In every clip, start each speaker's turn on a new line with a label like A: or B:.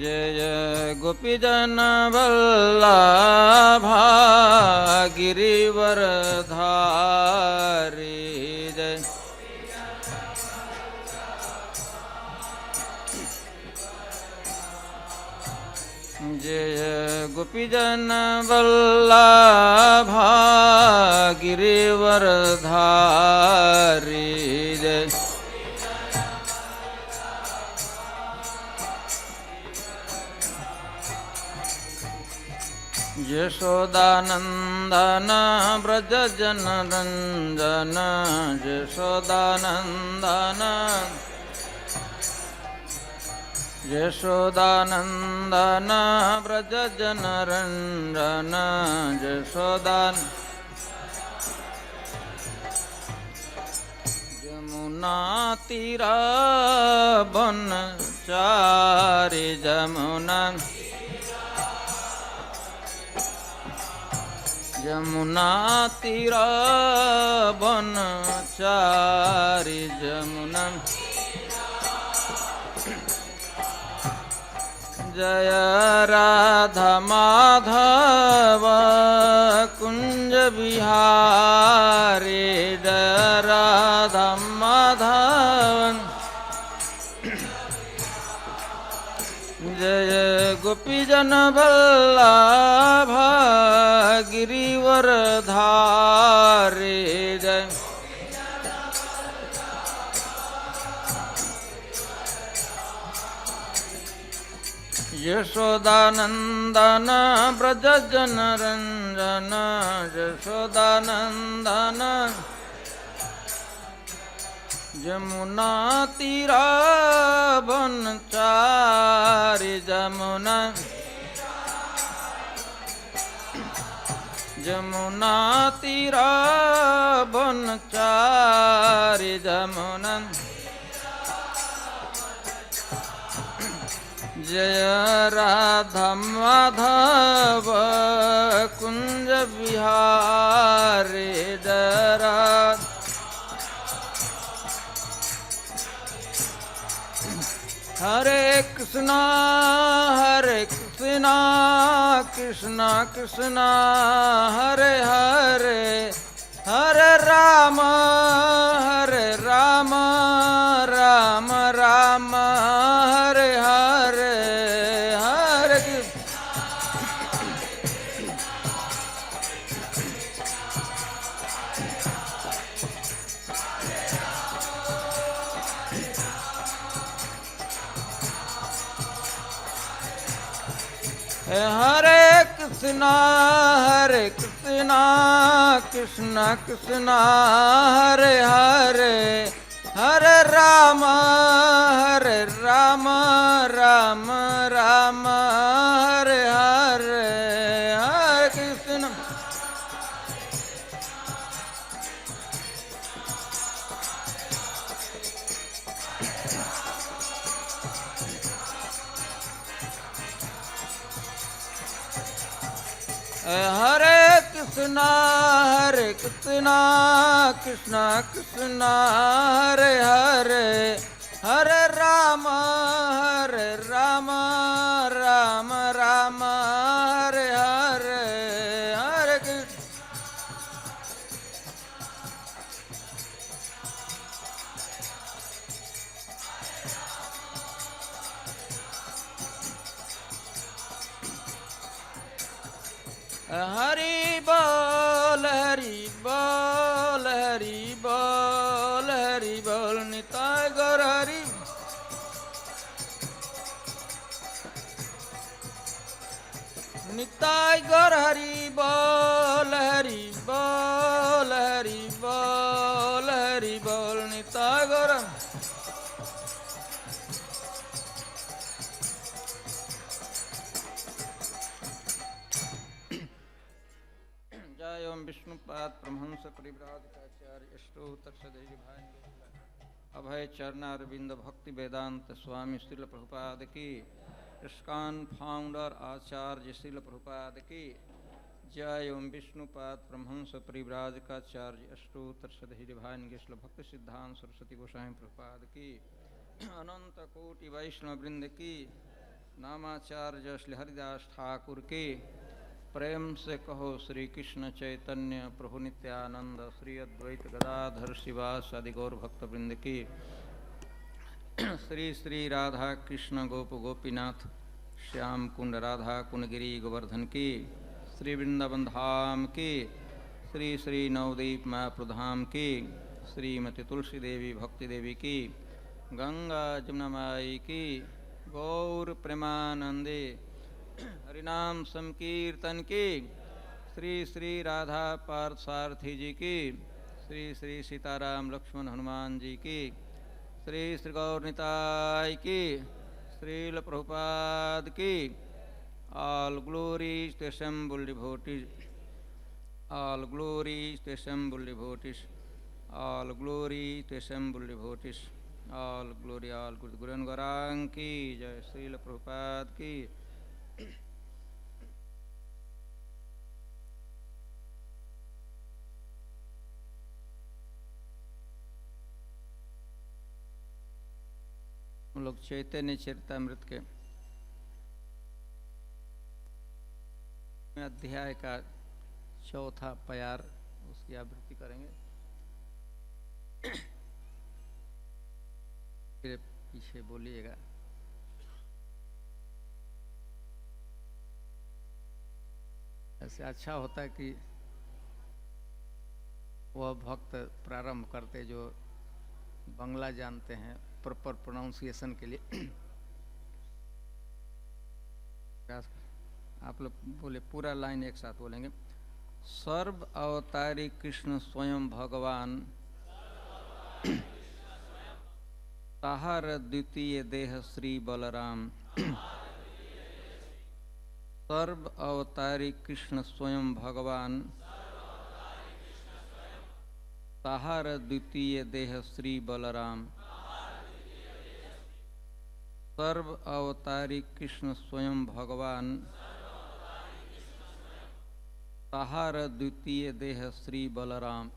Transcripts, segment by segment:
A: जय गोपीजन वल्लभा गिरिवरधारी जय जय गोपीजन वल्लभा गिरिवरधारी जय यशोदानंदन व्रज जन रंजन यशोदानंदन यशोदानंदन व्रज जन रंजन यशोदान यमुना तीरा वन चारि यमुना यमुना तीरा वन चारि यमुना जय राधा माधव कुंज बिहारी जय राधा माधव जय गोपीजन वल्लभा गिरिवरधारी जय यशोदानंदन व्रज जन रंजन यशोदानंदन यमुना तीरा वन चारि यमुना यमुना तीरा वन चारि यमुना जय राधा माधव कुंज बिहारी जरा हरे कृष्णा कृष्णा कृष्णा हरे हरे हरे राम राम राम हरे हरे हरे हरे कृष्णा कृष्णा कृष्णा हरे हरे हरे राम राम राम हरे हरे हरे कृष्ण हरे कृष्णा कृष्णा कृष्णा हरे हरे हरे राम राम राम हरे हरे हरे कृष्ण हरि बोल निताय गौर हरि निताय गौर हरि बोल निताय गौर जय ओम विष्णुपाद परमहंस परिव्राजकाचार्य अष्टोत्तर सदैव भाई अभय चरणारविंद भक्ति वेदांत स्वामी श्रील प्रभुपाद की इस्कॉन फाउंडर आचार्य श्रील प्रभुपाद की जय ओम विष्णुपाद परमहंस परिव्राजकाचार्य अष्टोत्तर सदैव भाई भक्ति सिद्धांत सरस्वती गोस्वामी प्रभुपाद की अनंत कोटि वैष्णव वृंद की नामाचार्य श्री हरिदास ठाकुर की प्रेम से कहो श्री कृष्ण चैतन्य प्रभु नित्यानंद श्री अद्वैत गदाधर शिवासादि गौर भक्तवृंद की श्री श्री राधा कृष्ण गोप गोपीनाथ श्याम कुंड राधा कुंडगिरी गोवर्धन की श्री वृंदावन धाम की श्री श्री नवदीप मायापुर धाम की श्रीमती तुलसी देवी भक्ति देवी की गंगा जमुना माई की गौर प्रेमानंदे हरिनाम संकीर्तन की श्री श्री राधा पार्थसारथी जी की श्री श्री सीताराम लक्ष्मण हनुमान जी की श्री श्री गौरनिताय की श्रील प्रभुपाद की all glories to assembled devotees, all glories to assembled devotees, all glory to assembled devotees, all glory, all good Guru Garang की जय श्रील प्रभुपाद की। हम लोग चैतन्य चरितामृत के अध्याय का चौथा प्यार उसकी आवृत्ति करेंगे। फिर पीछे बोलिएगा। ऐसे अच्छा होता है कि वह भक्त प्रारंभ करते जो बंगला जानते हैं प्रॉपर प्रोनाउंसिएशन के लिए। आप लोग बोले पूरा लाइन एक साथ बोलेंगे। सर्व अवतारी कृष्ण स्वयं भगवान ताहार द्वितीय देह श्री बलराम। सर्व अवतारी कृष्ण स्वयं भगवान ताहार द्वितीय देह श्री बलराम। सर्व अवतारी कृष्ण स्वयं भगवान ताहार द्वितीय देह श्री बलराम।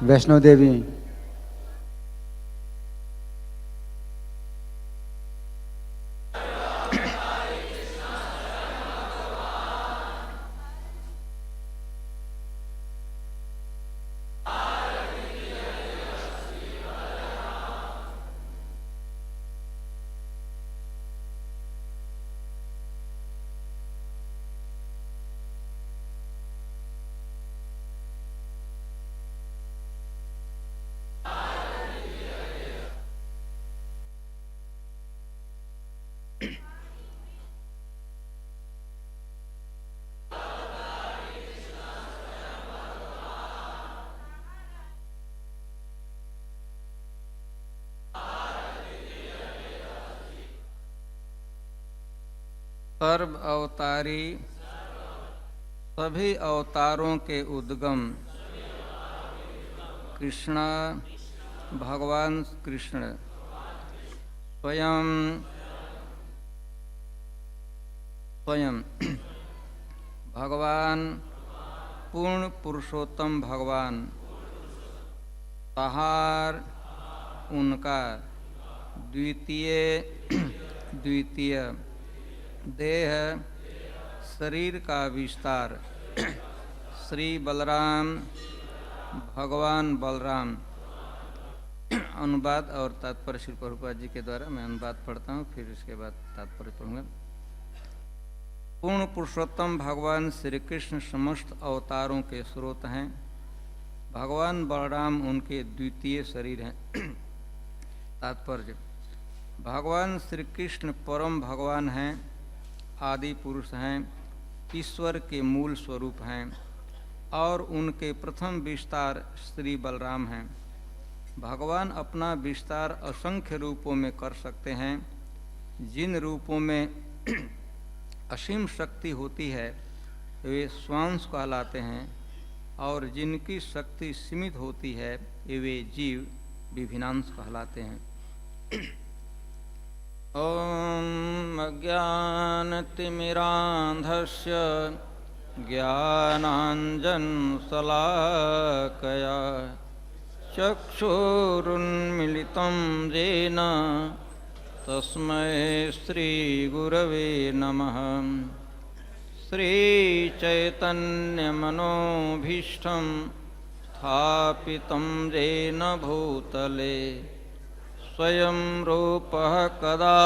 B: वैष्णो देवी
A: सर्व अवतारी सभी अवतारों के उद्गम कृष्ण भगवान कृष्ण स्वयं भगवान पूर्ण पुरुषोत्तम भगवान तहार उनका द्वितीय देह शरीर का विस्तार श्री बलराम भगवान बलराम। अनुवाद और तात्पर्य श्री प्रभुपाद जी के द्वारा मैं अनुवाद पढ़ता हूँ, फिर इसके बाद तात्पर्य पढ़ूंगा। पूर्ण पुरुषोत्तम भगवान श्री कृष्ण समस्त अवतारों के स्रोत हैं। भगवान बलराम उनके द्वितीय शरीर हैं। तात्पर्य: भगवान श्री कृष्ण परम भगवान हैं, आदि पुरुष हैं, ईश्वर के मूल स्वरूप हैं और उनके प्रथम विस्तार श्री बलराम हैं। भगवान अपना विस्तार असंख्य रूपों में कर सकते हैं। जिन रूपों में असीम शक्ति होती है वे स्वांश कहलाते हैं और जिनकी शक्ति सीमित होती है वे जीव विभिन्नांश कहलाते हैं। ओम अज्ञानतिमिरान्धस्य ज्ञानाञ्जनशलाकया चक्षुरुन्मीलितं येन तस्मै श्रीगुरवे नमः। श्रीचैतन्यमनोभीष्टं स्थापितं येन भूतले स्वयं रूपः कदा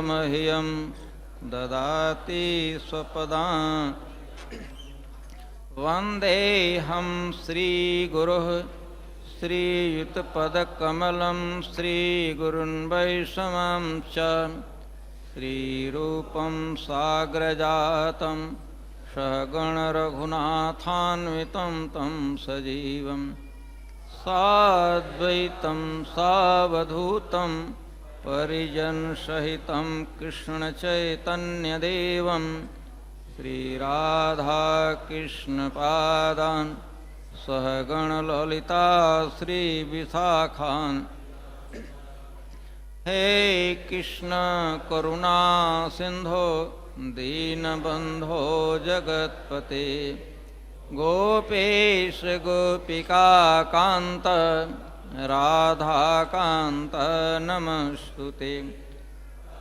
A: मह्यं ददाति स्वपदान्। वन्देऽहं श्रीगुरुः श्रीयुतपदकमलं श्रीगुरुन् वैष्णवं च श्रीरूपं साग्रजातं सहगणरघुनाथान्वितं तं सजीवं साद्वैतं सावधूतं परिजनसहितं कृष्णचैतन्यदेवं श्रीराधाकृष्णपादान् सहगणललिता श्रीविशाखान्। हे कृष्ण करुणा सिंधो दीनबंधो जगत्पते गोपेश गोपिका कांत राधाकांत नमस्तुते।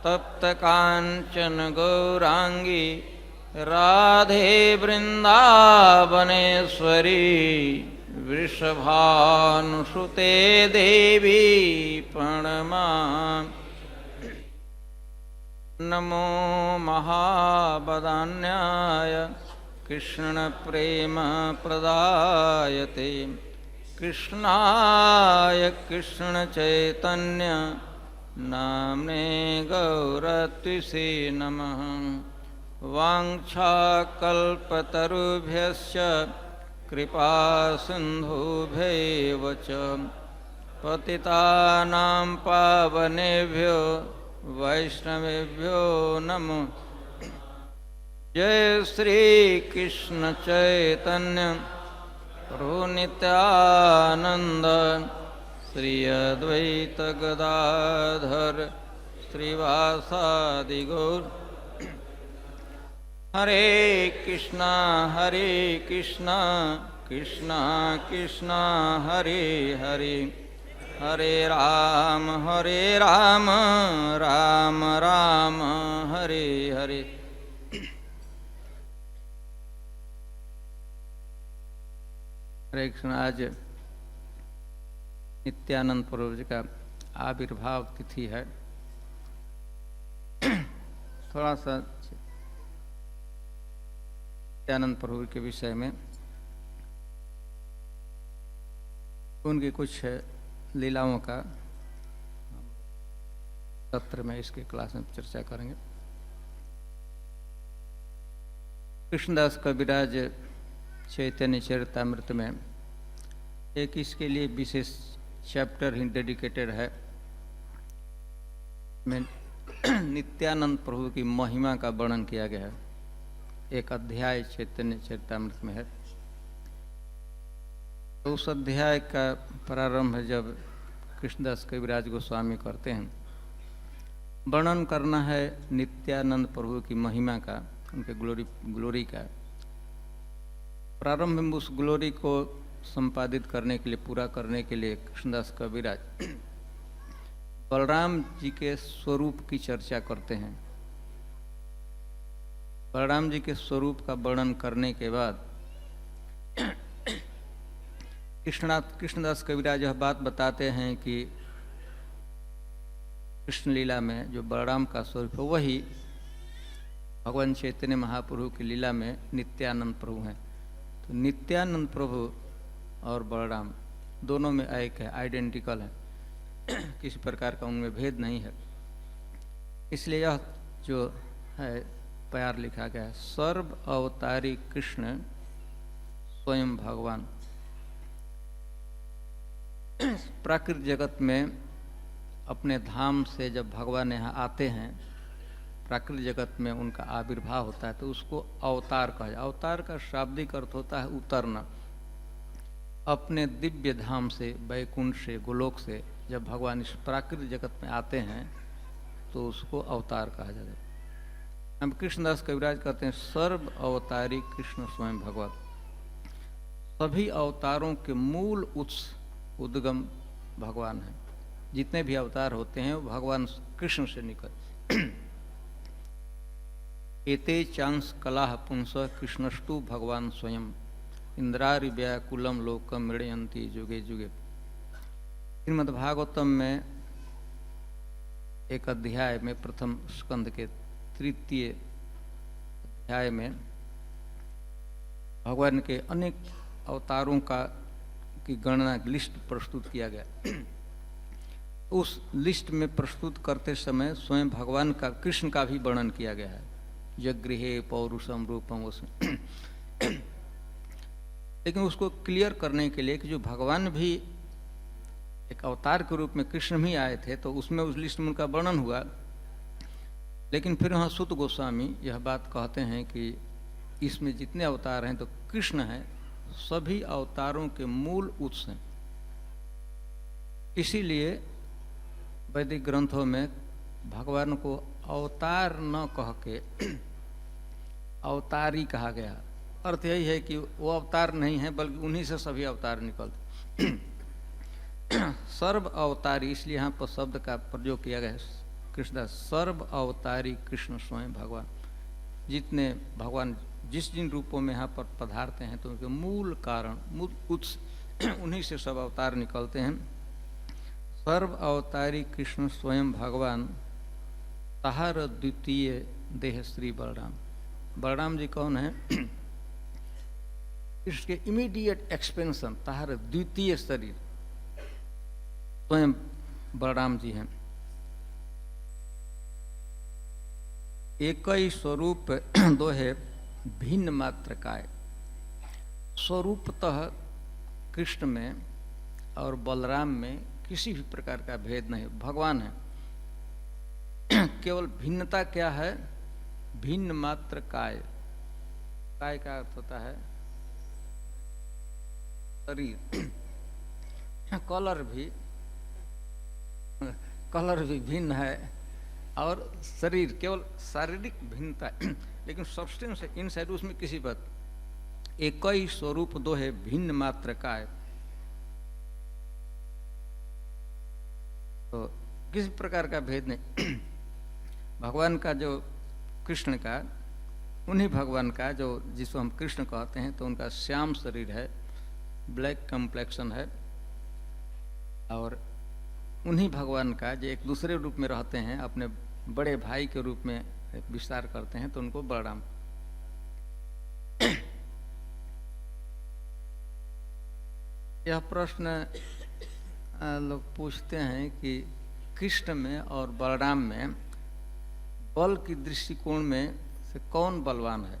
A: तप्त कांचन गौरांगी राधे वृंदावनेश्वरी वृषभानुसुते देवी प्रणमामि। नमो महावदान्याय कृष्णप्रेम प्रदायते कृष्णाय कृष्णचैतन्य नाम्ने गौरत्विषे नमः। वाञ्छाकल्पतरुभ्यश्च कृपासिन्धुभ्यैव च पतितानां पावनेभ्यो वैष्णवेभ्यो नमो। जय श्री कृष्ण चैतन्य प्रभु नित्यानंद श्री अद्वैत गदाधर श्रीवासादि गौर। हरे कृष्णा कृष्णा कृष्णा हरे हरे हरे राम राम राम हरे हरे। हरे कृष्ण। आज नित्यानंद प्रभु जी का आविर्भाव तिथि है। थोड़ा सा नित्यानंद प्रभु के विषय में उनकी कुछ लीलाओं का सत्र में इसके क्लास में चर्चा करेंगे। कृष्णदास कविराज चैतन्य चरितामृत में एक इसके लिए विशेष चैप्टर ही डेडिकेटेड है। में नित्यानंद प्रभु की महिमा का वर्णन किया गया है। एक अध्याय चैतन्य चरितामृत में है। तो उस अध्याय का प्रारंभ जब कृष्णदास कविराज गोस्वामी करते हैं, वर्णन करना है नित्यानंद प्रभु की महिमा का, उनके ग्लोरी का। प्रारंभ में उस ग्लोरी को संपादित करने के लिए, पूरा करने के लिए कृष्णदास कविराज बलराम जी के स्वरूप की चर्चा करते हैं। बलराम जी के स्वरूप का वर्णन करने के बाद कृष्णदास कविराज यह बात बताते हैं कि कृष्ण लीला में जो बलराम का स्वरूप है वही भगवान चैतन्य महाप्रभु की लीला में नित्यानंद प्रभु हैं। तो नित्यानंद प्रभु और बलराम दोनों में एक है, आइडेंटिकल है, किसी प्रकार का उनमें भेद नहीं है। इसलिए यह जो है प्यार लिखा गया है, सर्व अवतारी कृष्ण स्वयं भगवान। प्राकृत जगत में अपने धाम से जब भगवान यहाँ आते हैं, प्राकृत जगत में उनका आविर्भाव होता है तो उसको अवतार कहा जाए। अवतार का शाब्दिक अर्थ होता है उतरना। अपने दिव्य धाम से, वैकुंठ से, गोलोक से जब भगवान इस प्राकृत जगत में आते हैं तो उसको अवतार कहा जाता है। हम कृष्णदास कविराज कहते हैं सर्व अवतारी कृष्ण स्वयं भगवान। सभी अवतारों के मूल उत्स उद्गम भगवान है। जितने भी अवतार होते हैं वो भगवान कृष्ण से निकल। एते चांस कलाह पुंस कृष्णस्तु भगवान स्वयं इंद्रारि व्याकुलम लोकम मृणयन्ति जुगे जुगे। श्रीमद्भागवतम में एक अध्याय में, प्रथम स्कंद के 3 अध्याय में भगवान के अनेक अवतारों की गणना लिस्ट प्रस्तुत किया गया। उस लिस्ट में प्रस्तुत करते समय स्वयं भगवान का, कृष्ण का भी वर्णन किया गया है। जगृहे पौरुषम रूपम उसमें। लेकिन उसको क्लियर करने के लिए कि जो भगवान भी एक अवतार के रूप में कृष्ण भी आए थे तो उसमें उस लिस्ट में उनका वर्णन हुआ। लेकिन फिर यहाँ सुत गोस्वामी यह बात कहते हैं कि इसमें जितने अवतार हैं तो कृष्ण हैं, सभी अवतारों के मूल उत्स हैं। इसीलिए वैदिक ग्रंथों में भगवान को अवतार न कह के अवतारी कहा गया। अर्थ यही है कि वो अवतार नहीं है बल्कि उन्हीं से सभी अवतार निकलते। सर्व अवतारी, इसलिए यहाँ पर शब्द का प्रयोग किया गया है कृष्णदास, सर्व अवतारी कृष्ण स्वयं भगवान। जितने भगवान जिस जिन रूपों में यहाँ पर पधारते हैं तो उनके मूल कारण, मूल उत्स उन्हीं से सब अवतार निकलते हैं। सर्व अवतारी कृष्ण स्वयं भगवान तहार द्वितीय देह श्री बलराम। बलराम जी कौन है? इसके इमीडिएट एक्सपेंशन, तहार द्वितीय शरीर स्वयं बलराम जी हैं। एक ही स्वरूप दो है भिन्न मात्र काय। स्वरूपतः कृष्ण में और बलराम में किसी भी प्रकार का भेद नहीं, भगवान है। केवल भिन्नता क्या है? भिन्न मात्र काय। काय का अर्थ होता है शरीर। कलर भी भिन्न है और शरीर केवल शारीरिक भिन्नता है, लेकिन सब्सटेंस है इनसाइड उसमें किसी बात। एक ही स्वरूप दो है भिन्न मात्र काय। तो किसी प्रकार का भेद नहीं। भगवान का जो कृष्ण का, उन्हीं भगवान का जो जिसको हम कृष्ण कहते हैं तो उनका श्याम शरीर है, ब्लैक कम्प्लेक्शन है। और उन्हीं भगवान का जो एक दूसरे रूप में रहते हैं, अपने बड़े भाई के रूप में विस्तार करते हैं तो उनको बलराम। यह प्रश्न लोग पूछते हैं कि कृष्ण में और बलराम में बल की दृष्टिकोण में से कौन बलवान है?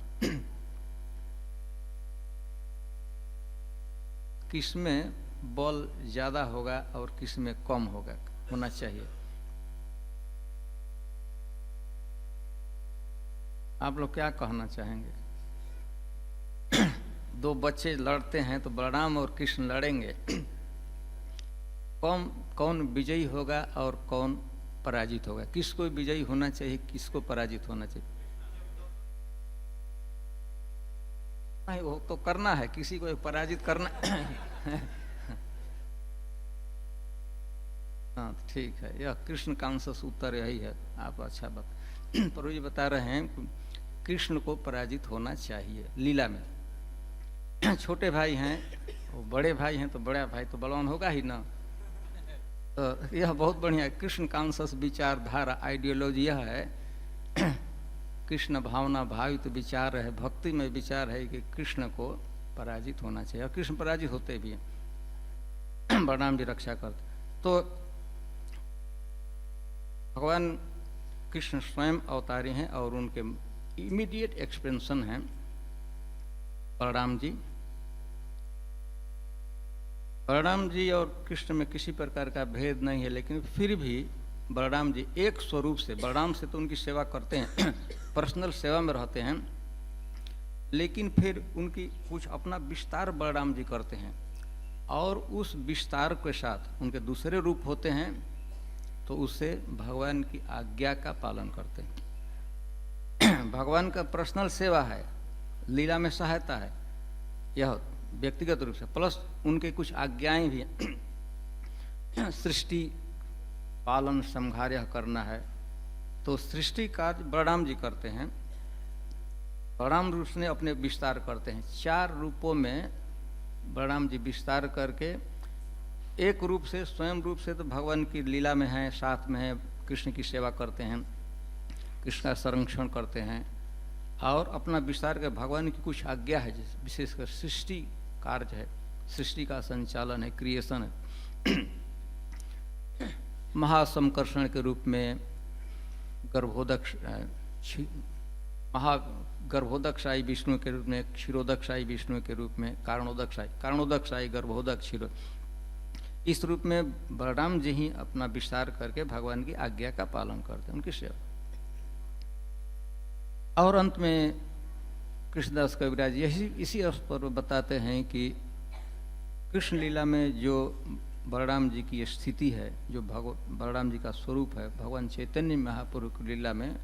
A: किसमें बल ज्यादा होगा और किसमें कम होना चाहिए? आप लोग क्या कहना चाहेंगे? दो बच्चे लड़ते हैं तो बलराम और कृष्ण लड़ेंगे, कौन विजयी होगा और कौन पराजित होगा? किसको विजयी होना चाहिए, किसको पराजित होना चाहिए? नहीं, वो तो करना है, किसी को पराजित करना हाँ ठीक है, यह कृष्ण कांसस उत्तर यही है। आप अच्छा बात प्रभु जी बता रहे हैं, कृष्ण को पराजित होना चाहिए लीला में। छोटे भाई हैं, वो बड़े भाई हैं, तो बड़ा भाई तो बलवान होगा ही ना। तो यह बहुत बढ़िया कृष्ण कांसस विचारधारा, आइडियोलॉजी यह है। कृष्ण भावना भावित विचार है, भक्ति में विचार है कि कृष्ण को पराजित होना चाहिए, और कृष्ण पराजित होते भी हैं, बलराम जी रक्षा करते। तो भगवान कृष्ण स्वयं अवतारी हैं और उनके इमीडिएट एक्सपेंशन हैं बलराम जी। बलराम जी और कृष्ण में किसी प्रकार का भेद नहीं है, लेकिन फिर भी बलराम जी एक स्वरूप से, बलराम से तो उनकी सेवा करते हैं पर्सनल सेवा में रहते हैं, लेकिन फिर उनकी कुछ अपना विस्तार बलराम जी करते हैं, और उस विस्तार के साथ उनके दूसरे रूप होते हैं, तो उससे भगवान की आज्ञा का पालन करते हैं। भगवान का पर्सनल सेवा है, लीला में सहायता है, यह व्यक्तिगत रूप से, प्लस उनके कुछ आज्ञाएं भी हैं। सृष्टि पालन संहार्य करना है, तो सृष्टि कार्य बलराम जी करते हैं। बलराम रूप से अपने विस्तार करते हैं, 4 रूपों में बलराम जी विस्तार करके, एक रूप से स्वयं रूप से तो भगवान की लीला में हैं, साथ में हैं, कृष्ण की सेवा करते हैं, कृष्ण का संरक्षण करते हैं, और अपना विस्तार के भगवान की कुछ आज्ञा है, विशेषकर सृष्टि कार्य है, सृष्टि का संचालन है, क्रिएशन है। महासंकर्षण के रूप में गर्भोदकशाई विष्णु के रूप में, क्षीरोदकशाई विष्णु के रूप में, कारणोदकशाई गर्भोदक क्षीरो, इस रूप में बलराम जी ही अपना विस्तार करके भगवान की आज्ञा का पालन करते हैं, उनकी सेवा। और अंत में कृष्णदास कविराज इसी अवसर पर बताते हैं कि कृष्ण लीला में जो बलराम जी की स्थिति है, जो बलराम जी का स्वरूप है, भगवान चैतन्य महाप्रभु की लीला में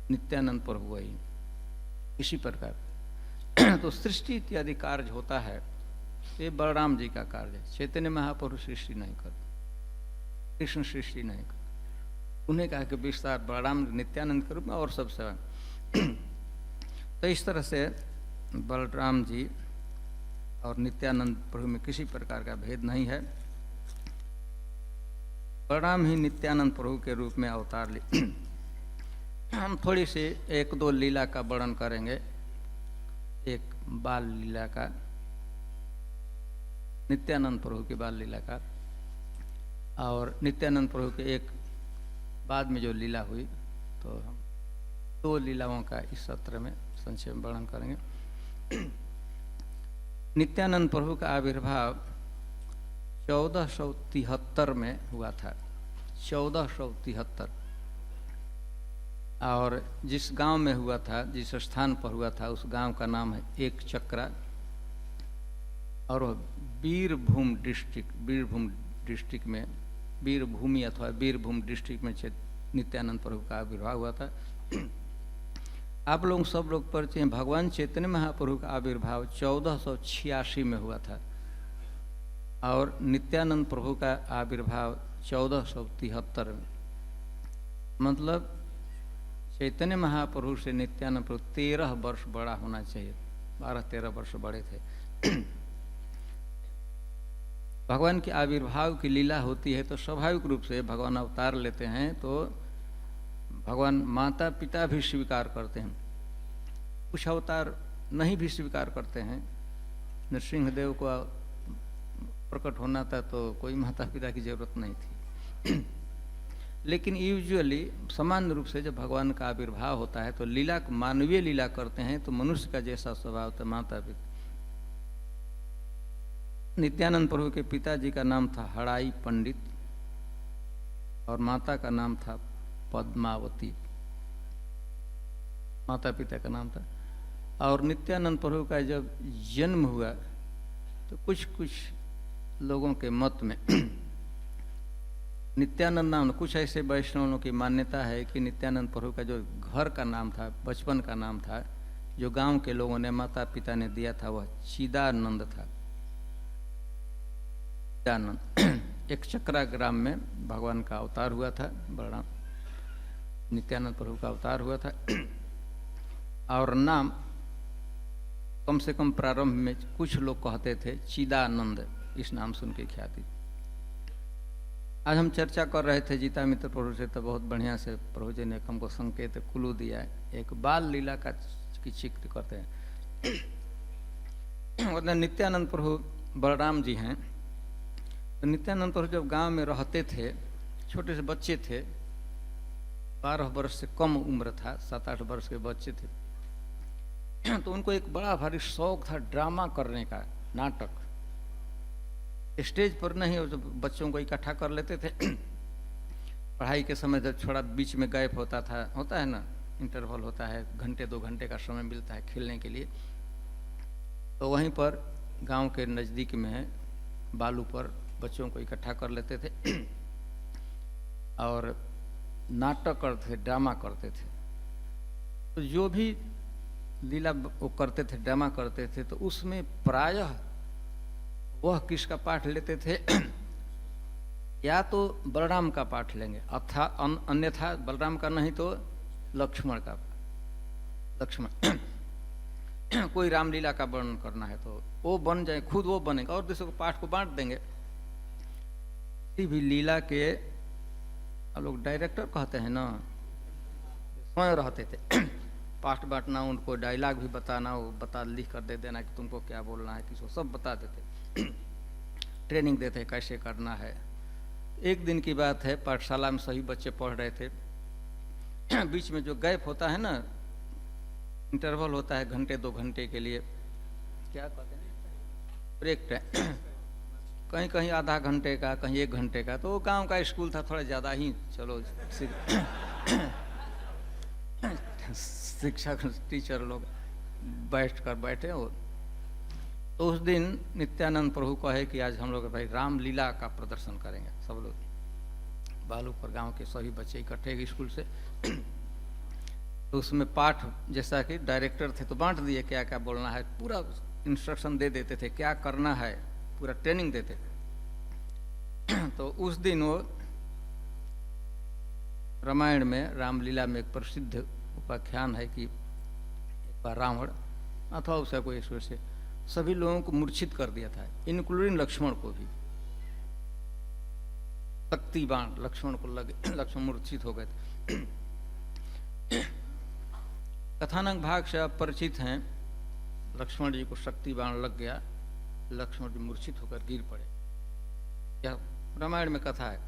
A: नित्यानंद पर हुआ ही इसी प्रकार। तो सृष्टि इत्यादि कार्य होता है, ये बलराम जी का कार्य है। चैतन्य महाप्रभु सृष्टि नहीं करते, कृष्ण सृष्टि नहीं करते, उन्हें कहा कि विस्तार बलराम नित्यानंद के रूप में और सब सेवा। तो इस तरह से बलराम जी और नित्यानंद प्रभु में किसी प्रकार का भेद नहीं है। बलराम ही नित्यानंद प्रभु के रूप में अवतार ले। हम थोड़ी सी 1-2 लीला का वर्णन करेंगे। एक बाल लीला का, नित्यानंद प्रभु की बाल लीला का, और नित्यानंद प्रभु के एक बाद में जो लीला हुई, तो हम 2 लीलाओं का इस सत्र में संक्षेप में वर्णन करेंगे। नित्यानंद प्रभु का आविर्भाव 1473 में हुआ था, 1473, और जिस गांव में हुआ था, जिस स्थान पर हुआ था, उस गांव का नाम है एक चक्रा, और बीरभूम डिस्ट्रिक्ट में, वीरभूमि अथवा बीरभूम डिस्ट्रिक्ट में नित्यानंद प्रभु का आविर्भाव हुआ था। आप लोग सब लोग परिचय हैं, भगवान चैतन्य महाप्रभु का आविर्भाव 1486 में हुआ था, और नित्यानंद प्रभु का आविर्भाव 1473 में। मतलब चैतन्य महाप्रभु से नित्यानंद प्रभु 13 वर्ष बड़ा होना चाहिए, 12-13 वर्ष बड़े थे। भगवान के आविर्भाव की लीला होती है तो स्वाभाविक रूप से भगवान अवतार लेते हैं, तो भगवान माता पिता भी स्वीकार करते हैं, कुछ अवतार नहीं भी स्वीकार करते हैं। नरसिंहदेव को प्रकट होना था तो कोई माता पिता की जरूरत नहीं थी। लेकिन यूजुअली सामान्य रूप से जब भगवान का आविर्भाव होता है तो लीला, मानवीय लीला करते हैं, तो मनुष्य का जैसा स्वभाव था माता पिता। नित्यानंद प्रभु के पिताजी का नाम था हड़ाई पंडित, और माता का नाम था पद्मावती, माता पिता का नाम था। और नित्यानंद प्रभु का जब जन्म हुआ तो कुछ लोगों के मत में नित्यानंद नाम, कुछ ऐसे वैष्णवों की मान्यता है कि नित्यानंद प्रभु का जो घर का नाम था, बचपन का नाम था, जो गांव के लोगों ने, माता पिता ने दिया था, वह चिदानंद था। चिदानंद एक चक्रा ग्राम में भगवान का अवतार हुआ था, बलराम नित्यानंद प्रभु का अवतार हुआ था। और नाम कम से कम प्रारंभ में कुछ लोग कहते थे चिदानंद, इस नाम सुन के ख्याति। आज हम चर्चा कर रहे थे गीता मित्र प्रभु से, तो बहुत बढ़िया से प्रभु जी ने हमको संकेत कुलू दिया है। एक बाल लीला का की जिक्र करते हैं। मतलब नित्यानंद प्रभु बलराम जी हैं। तो नित्यानंद प्रभु जब गांव में रहते थे, छोटे से बच्चे थे, 12 वर्ष से कम उम्र था, 7-8 वर्ष के बच्चे थे। तो उनको एक बड़ा भारी शौक था ड्रामा करने का, नाटक। स्टेज पर नहीं, जब बच्चों को इकट्ठा कर लेते थे पढ़ाई के समय, जब थोड़ा बीच में गैप होता है ना, इंटरवल होता है, घंटे 2 घंटे का समय मिलता है खेलने के लिए, तो वहीं पर गांव के नज़दीक में बालू पर बच्चों को इकट्ठा कर लेते थे और नाटक करते थे, ड्रामा करते थे। तो जो भी लीला वो करते थे, ड्रामा करते थे, तो उसमें प्रायः वह किसका पाठ लेते थे? या तो बलराम का पाठ लेंगे, अन्यथा बलराम का नहीं तो लक्ष्मण का। लक्ष्मण कोई रामलीला का वर्णन करना है तो वो बन जाए, खुद वो बनेगा और दूसरों को पाठ को बांट देंगे। किसी भी लीला के लोग डायरेक्टर कहते हैं ना, स्वयं रहते थे पाठ बांटना, उनको डायलॉग भी बताना, वो लिख कर दे देना कि तुमको क्या बोलना है, किसको सब बता देते। ट्रेनिंग देते कैसे करना है। एक दिन की बात है, पाठशाला में सभी बच्चे पढ़ रहे थे, बीच में जो गैप होता है ना, इंटरवल होता है घंटे 2 घंटे के लिए, क्या कहते हैं, ब्रेक टाइम, कहीं कहीं आधा घंटे का, कहीं 1 घंटे का। तो गांव का स्कूल था, थोड़ा ज़्यादा ही, चलो शिक्षक टीचर लोग बैठे हो। तो उस दिन नित्यानंद प्रभु कहे कि आज हम लोग भाई रामलीला का प्रदर्शन करेंगे। सब लोग बालू पर गांव के सभी बच्चे इकट्ठे स्कूल से। तो उसमें पाठ, जैसा कि डायरेक्टर थे तो बांट दिए क्या क्या बोलना है, पूरा इंस्ट्रक्शन दे देते थे, क्या करना है, पूरा ट्रेनिंग देते थे। तो उस दिन वो रामायण में, रामलीला में एक प्रसिद्ध उपाख्यान है कि एक बार रावण अथवा उसका कोई ईश्वर से सभी लोगों को मूर्छित कर दिया था, इंक्लूडिंग लक्ष्मण को भी। शक्ति बाण लक्ष्मण को लगे, लक्ष्मण मूर्छित हो गए थे। कथानक भाग से आप परिचित हैं, लक्ष्मण जी को शक्ति बाण लग गया, लक्ष्मण जी मूर्छित होकर गिर पड़े। क्या रामायण में कथा है।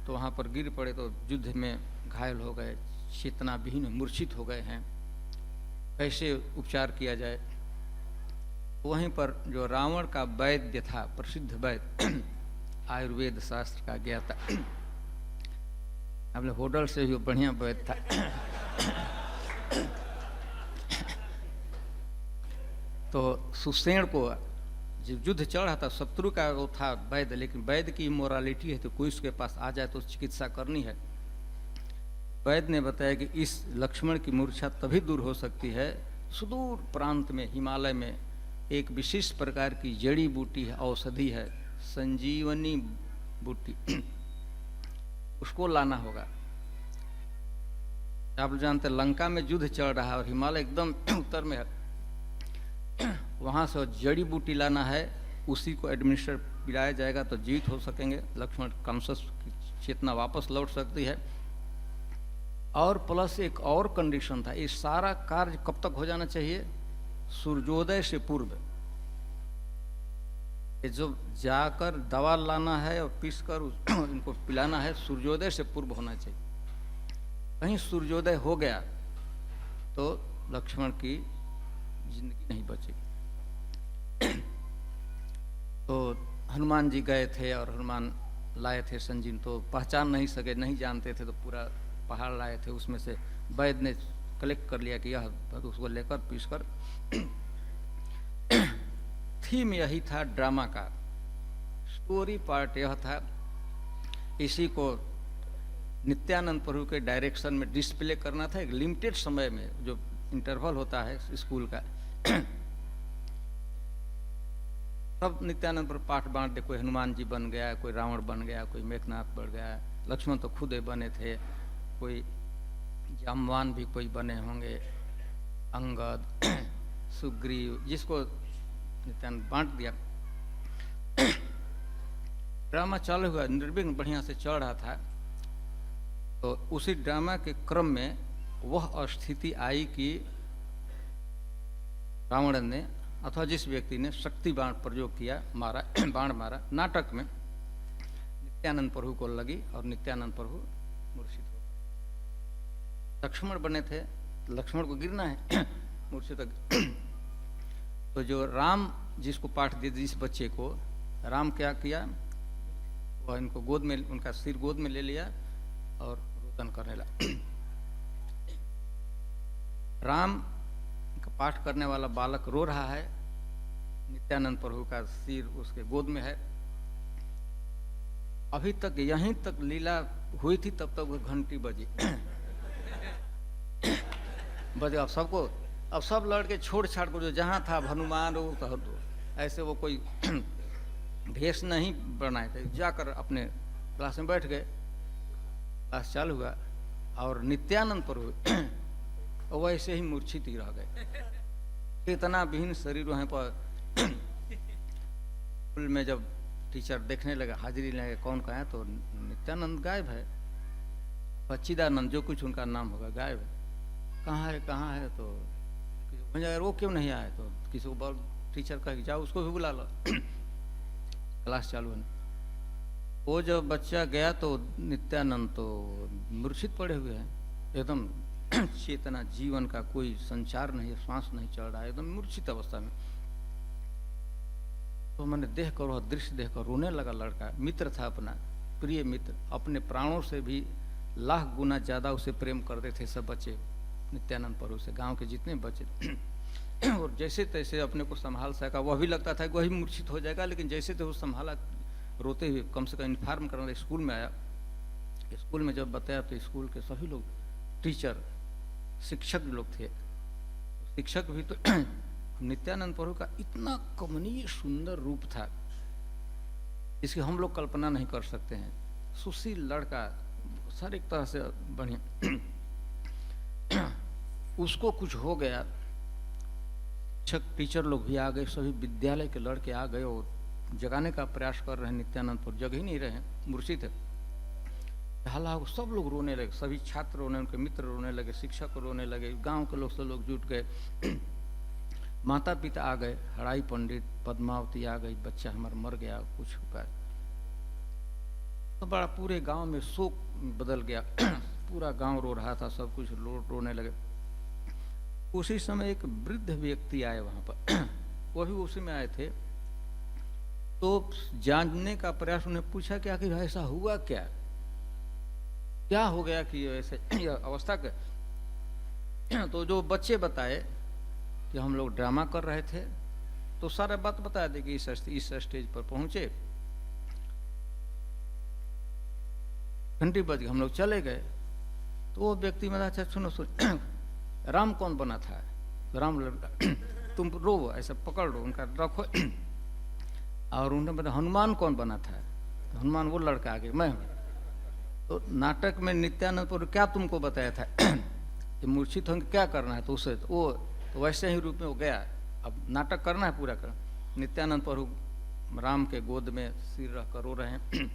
A: तो वहां पर गिर पड़े तो युद्ध में घायल हो गए, चेतना विहीन मूर्छित हो गए हैं, कैसे उपचार किया जाए। वहीं पर जो रावण का वैद्य था, प्रसिद्ध वैद्य, आयुर्वेद शास्त्र का ज्ञाता, अपने होटल से भी बढ़िया वैद्य था। तो सुसेन को जब युद्ध चढ़ा था, शत्रु का वो था वैद्य, लेकिन वैद्य की मोरालिटी है तो कोई उसके पास आ जाए तो चिकित्सा करनी है। वैद्य ने बताया कि इस लक्ष्मण की मूर्छा तभी दूर हो सकती है, सुदूर प्रांत में, हिमालय में एक विशिष्ट प्रकार की जड़ी बूटी है, औषधि है, संजीवनी बूटी, उसको लाना होगा। आप जानते लंका में युद्ध चल रहा है और हिमालय एकदम उत्तर में है, वहां से जड़ी बूटी लाना है, उसी को एडमिनिस्टर पिलाया जाएगा तो जीवित हो सकेंगे, लक्ष्मण कॉन्शस की चेतना वापस लौट सकती है। और प्लस एक और कंडीशन था, ये सारा कार्य कब तक हो जाना चाहिए? सूर्योदय से पूर्व। ये जो जाकर दवा लाना है और पीसकर इनको पिलाना है, सूर्योदय से पूर्व होना चाहिए। कहीं सूर्योदय हो गया तो लक्ष्मण की जिंदगी नहीं बचेगी। तो हनुमान जी गए थे और हनुमान लाए थे संजीवन, तो पहचान नहीं सके, नहीं जानते थे, तो पूरा पहाड़ लाए थे, उसमें से वैद्य ने कलेक्ट कर लिया कि यह, उसको लेकर पीसकर। थीम यही था ड्रामा का, स्टोरी पार्ट यह था, इसी को नित्यानंद प्रभु के डायरेक्शन में डिस्प्ले करना था एक लिमिटेड समय में, जो इंटरवल होता है स्कूल का। सब नित्यानंद प्रभु पाठ बांट दे, कोई हनुमान जी बन गया, कोई रावण बन गया, कोई मेघनाथ बन गया, लक्ष्मण तो खुद ही बने थे, कोई जामवान भी कोई बने होंगे, अंगद, सुग्रीव, जिसको नित्यानंद बांट दिया। ड्रामा चालू हुआ, निर्विघ्न बढ़िया से चल रहा था। तो उसी ड्रामा के क्रम में वह स्थिति आई कि रावण ने अथवा जिस व्यक्ति ने शक्ति बाण प्रयोग किया, मारा, बाण मारा, नाटक में नित्यानंद प्रभु को लगी और नित्यानंद प्रभु मूर्छित हो गए। लक्ष्मण बने थे, लक्ष्मण को गिरना है, मूर्छित। तो जो राम जिसको पाठ दे, जिस बच्चे को राम क्या किया, वह इनको गोद में, उनका सिर गोद में ले लिया और रोदन करने लगा। राम का पाठ करने वाला बालक रो रहा है, नित्यानंद प्रभु का सिर उसके गोद में है। अभी तक यहीं तक लीला हुई थी, तब तक वो घंटी बजी। बजे अब सब लड़के छोड़ छाड़ कर जो जहाँ था हनुमान वो तो ऐसे वो कोई भेष नहीं बनाए थे, जाकर अपने क्लास में बैठ गए। क्लास चालू हुआ और नित्यानंद प्रभु वैसे ही मूर्छित ही रह गए। इतना विहीन शरीर वहाँ पर स्कूल में जब टीचर देखने लगा, हाजिरी लगे कौन का है, तो नित्यानंद गायब है, बच्चीदानंद जो कुछ उनका नाम होगा गायब है। कहाँ है तो अगर वो क्यों नहीं आए, तो किसी को टीचर कह जाओ उसको भी बुला लो। क्लास चालू है, वो जब बच्चा गया तो नित्यानंद तो मूर्छित पड़े हुए हैं, एकदम चेतना, जीवन का कोई संचार नहीं, श्वास नहीं चल रहा है, एकदम मूर्छित अवस्था में। तो मैंने देख कर, वह दृश्य देख कर रोने लगा। लड़का मित्र था, अपना प्रिय मित्र, अपने प्राणों से भी लाख गुना ज्यादा उसे प्रेम करते थे सब बच्चे नित्यानंद प्रभु से, गांव के जितने बच्चे। और जैसे तैसे अपने को संभाल सका। वह भी लगता था कि वही मूर्छित हो जाएगा, लेकिन जैसे तो वो संभाला, रोते हुए कम से कम इन्फॉर्म करना। स्कूल में आया, स्कूल में जब बताया तो स्कूल के सभी लोग, टीचर, शिक्षक लोग थे, शिक्षक भी तो नित्यानंद प्रभु का इतना कमनीय सुंदर रूप था जिसकी हम लोग कल्पना नहीं कर सकते हैं। सुशील लड़का, सर एक तरह से बढ़िया। उसको कुछ हो गया, शिक्षक टीचर लोग भी आ गए, सभी विद्यालय के लड़के आ गए और जगाने का प्रयास कर रहे हैं नित्यानंद प्रभु, जग ही नहीं रहे, मूर्छित है। हालांकि सब लोग रोने लगे, सभी छात्र रोने, उनके मित्र रोने लगे, शिक्षक रोने लगे, गांव के लोग सब लोग जुट गए। माता पिता आ गए, हड़ाई पंडित, पद्मावती आ गई, बच्चा हमारा मर गया, कुछ हुआ। तो बड़ा पूरे गांव में शोक बदल गया। पूरा गांव रो रहा था, सब कुछ रोने लगे। उसी समय एक वृद्ध व्यक्ति आए वहां पर, वो भी उसी में आए थे। तो जानने का प्रयास, उन्हें पूछा कि आखिर ऐसा हुआ क्या हो गया कि ऐसे अवस्था के। तो जो बच्चे बताए कि हम लोग ड्रामा कर रहे थे, तो सारा बात बता दे कि इस स्टेज पर पहुंचे, घंटी बज गई, हम लोग चले गए। तो वो व्यक्ति में, अच्छा सुनो राम कौन बना था, राम लड़का, तुम रो ऐसा पकड़ लो, उनका रखो। और उन्होंने बताया हनुमान कौन बना था, तो हनुमान वो लड़का आगे मैं हूँ। तो नाटक में नित्यानंद प्रभु क्या तुमको बताया था कि मूर्छित होंगे, क्या करना है, तो उसे तो वैसे ही रूप में वो गया। अब नाटक करना है पूरा कर। नित्यानंद प्रभु राम के गोद में सिर रख कर रो रहे हैं,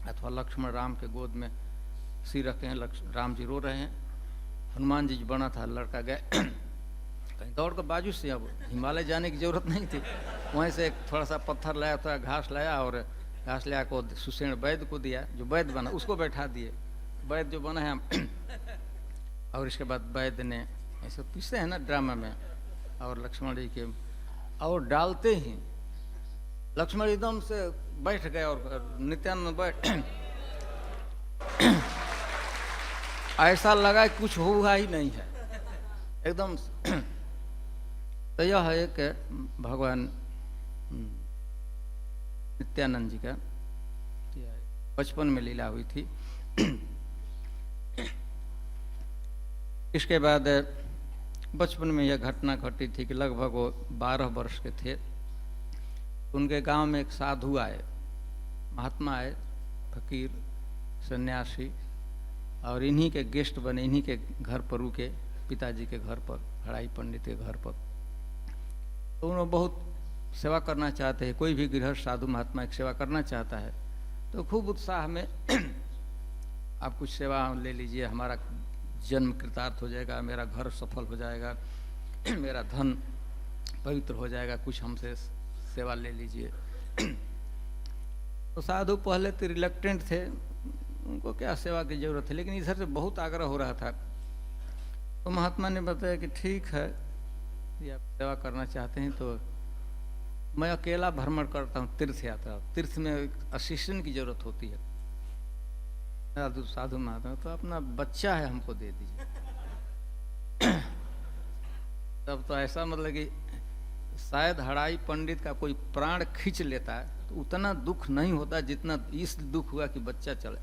A: अथवा लक्ष्मण राम के गोद में सिर रखे हैं, राम जी रो रहे हैं। हनुमान जी बना था, लड़का गए कहीं दौड़ कर बाजू से, अब हिमालय जाने की जरूरत नहीं थी, वहीं से एक थोड़ा सा पत्थर लाया, थोड़ा घास लाया, और घास लिया को सुषेण वैद्य को दिया, जो वैद्य बना उसको बैठा दिए, वैद्य जो बना है। और इसके बाद वैद्य ने ऐसे पीसे है ना ड्रामा में, और लक्ष्मण जी के, और डालते ही लक्ष्मण एकदम से बैठ गए और नित्यानंद बैठ। ऐसा लगा कि कुछ हुआ ही नहीं है एकदम। तो यह है कि भगवान नित्यानंद जी का बचपन में लीला हुई थी। इसके बाद बचपन में यह घटना घटी थी कि लगभग वो 12 वर्ष के थे। उनके गांव में एक साधु आए, महात्मा आए, फकीर सन्यासी, और इन्हीं के गेस्ट बने, इन्हीं के घर पर रुके, पिताजी के घर पर, हड़ाई पंडित के घर पर। तो उन्होंने बहुत सेवा करना चाहते हैं, कोई भी गृहस्थ साधु महात्मा एक सेवा करना चाहता है, तो खूब उत्साह में आप कुछ सेवा ले लीजिए, हमारा जन्म कृतार्थ हो जाएगा, मेरा घर सफल हो जाएगा, मेरा धन पवित्र हो जाएगा, कुछ हमसे सेवा ले लीजिए। तो साधु पहले तो रिलक्टेंट थे, उनको क्या सेवा की जरूरत है, लेकिन इधर से बहुत आग्रह हो रहा था। तो महात्मा ने बताया कि ठीक है, ये आप सेवा करना चाहते हैं तो मैं अकेला भ्रमण करता हूँ, तीर्थ यात्रा, तीर्थ में असिस्टेंट की जरूरत होती है। साधु महात्मा तो अपना बच्चा है, हमको दे दीजिए। तब तो ऐसा मतलब कि शायद हड़ाई पंडित का कोई प्राण खींच लेता है तो उतना दुख नहीं होता जितना इस दुख हुआ कि बच्चा चले।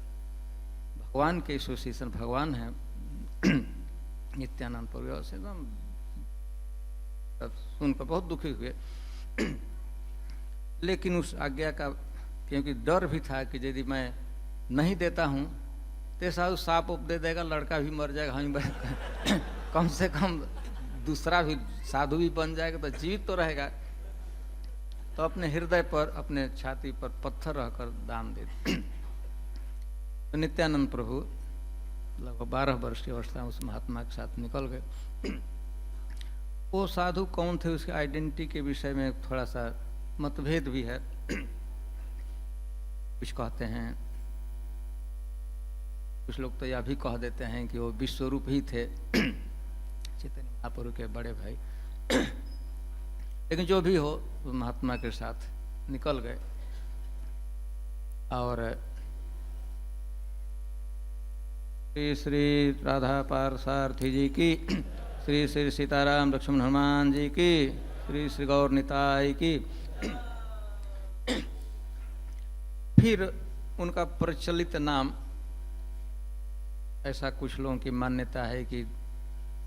A: भगवान के एसोसिएशन, भगवान है नित्यानंद प्रभु से एकदम सुनकर बहुत दुखी हुए। लेकिन उस आज्ञा का क्योंकि डर भी था कि यदि मैं नहीं देता हूँ तो साधु साप उप दे देगा, लड़का भी मर जाएगा, हम कम से कम दूसरा भी साधु भी बन जाएगा तो जीवित तो रहेगा। तो अपने हृदय पर, अपने छाती पर पत्थर रहकर दान दे। तो नित्यानंद प्रभु लगभग 12 वर्ष की अवस्था में उस महात्मा के साथ निकल गए। वो साधु कौन थे, उसके आइडेंटिटी के विषय में थोड़ा सा मतभेद भी है। कुछ कहते हैं, कुछ लोग तो यह भी कह देते हैं कि वो विश्वरूप ही थे, चैतन्य महाप्रभु के बड़े भाई। लेकिन जो भी हो, वो महात्मा के साथ निकल गए। और श्री श्री राधा पारसारथी जी की, श्री श्री सीताराम लक्ष्मण हनुमान जी की, श्री श्री गौर निताई की। फिर उनका प्रचलित नाम, ऐसा कुछ लोगों की मान्यता है कि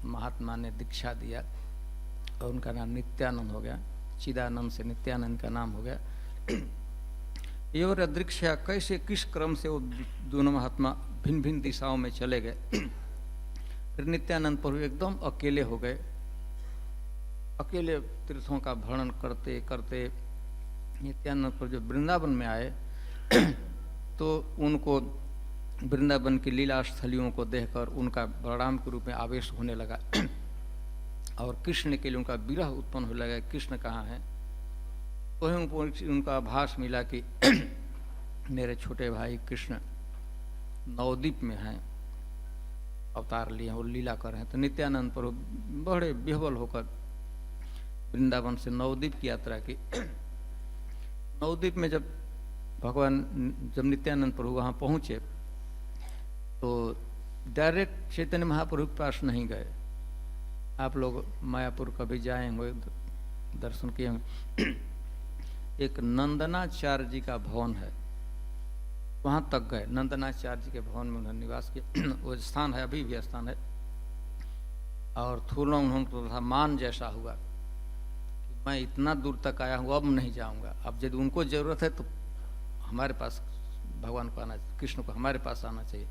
A: महात्मा ने दीक्षा दिया और उनका नाम नित्यानंद हो गया, चिदानंद से नित्यानंद का नाम हो गया। ये और दीक्षा कैसे, किस क्रम से वो दोनों महात्मा भिन्न भिन्न दिशाओं में चले गए। फिर नित्यानंद प्रभु एकदम अकेले हो गए, अकेले तीर्थों का भ्रमण करते करते नित्यानंद प्रभु जो वृंदावन में आए तो उनको वृंदावन की लीला स्थलियों को देखकर उनका बलराम के रूप में आवेश होने लगा और कृष्ण के लिए उनका विरह उत्पन्न होने लगा, कृष्ण कहाँ हैं। तो उनका आभास मिला कि मेरे छोटे भाई कृष्ण नवद्वीप में हैं, अवतार लिए हैं और लीला कर रहे हैं। तो नित्यानंद प्रभु बड़े विह्वल होकर वृंदावन से नवद्वीप की यात्रा की। नवद्वीप में जब नित्यानंद प्रभु वहाँ पहुँचे तो डायरेक्ट चैतन्य महाप्रभु के पास नहीं गए। आप लोग मायापुर कभी जाए होंगे, दर्शन किए होंगे, एक नंदनाचार्य जी का भवन है, वहाँ तक गए। नंदनाचार्य जी के भवन में उन्होंने निवास किया। वो स्थान है, अभी भी स्थान है। और थोड़ा उन्होंने तो था मान जैसा हुआ कि मैं इतना दूर तक आया हूँ, अब नहीं जाऊँगा। अब यदि उनको ज़रूरत है तो हमारे पास भगवान को आना, कृष्ण को हमारे पास आना चाहिए।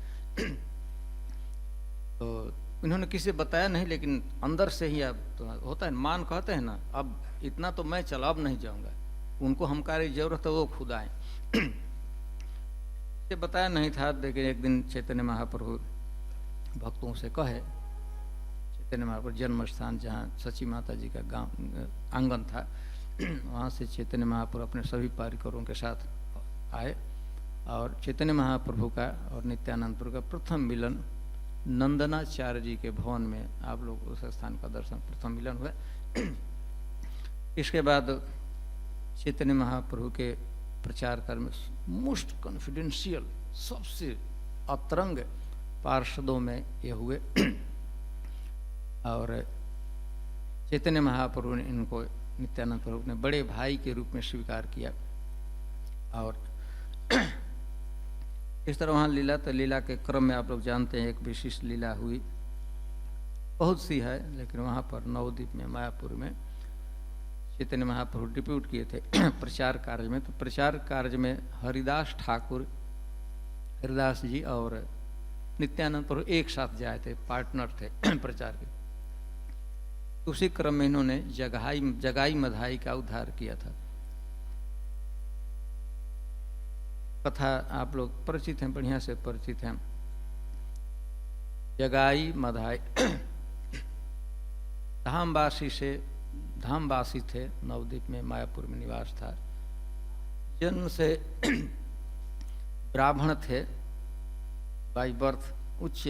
A: तो इन्होंने किसी बताया नहीं, लेकिन अंदर से ही अब तो होता है, मान कहते हैं ना, अब इतना तो मैं चला, अब नहीं जाऊँगा, उनको हमारी जरूरत है, वो खुद आए। ये बताया नहीं था। लेकिन एक दिन चैतन्य महाप्रभु भक्तों से कहे, चैतन्य महाप्रभु जन्म स्थान जहाँ सची माता जी का गांव आंगन था, वहाँ से चैतन्य महाप्रभु अपने सभी पारिकरों के साथ आए और चैतन्य महाप्रभु का और नित्यानंद प्रभु का प्रथम मिलन नंदनाचार्य जी के भवन में, आप लोग उस स्थान का दर्शन, प्रथम मिलन हुआ। इसके बाद चैतन्य महाप्रभु के प्रचार कर्म में मोस्ट कॉन्फिडेंशियल, सबसे अतरंग पार्षदों में ये हुए। और चैतन्य महाप्रभु ने इनको, नित्यानंद प्रभु ने बड़े भाई के रूप में स्वीकार किया। और इस तरह वहाँ लीला, तो लीला के क्रम में आप लोग जानते हैं एक विशिष्ट लीला हुई बहुत सी है, लेकिन वहाँ पर नवद्वीप में मायापुर में चैतन्य महाप्रभु डिप्यूट किए थे प्रचार कार्य में। तो प्रचार कार्य में हरिदास ठाकुर, हरिदास जी और नित्यानंद प्रभु एक साथ जाए थे, पार्टनर थे प्रचार के। उसी क्रम में इन्होंने जगाई मधाई का उद्धार किया था। कथा आप लोग परिचित हैं, बढ़िया से परिचित हैं। जगाई मधाई धामवासी थे, नवद्वीप में मायापुर में निवास था। जन्म से ब्राह्मण थे, बाई बर्थ उच्च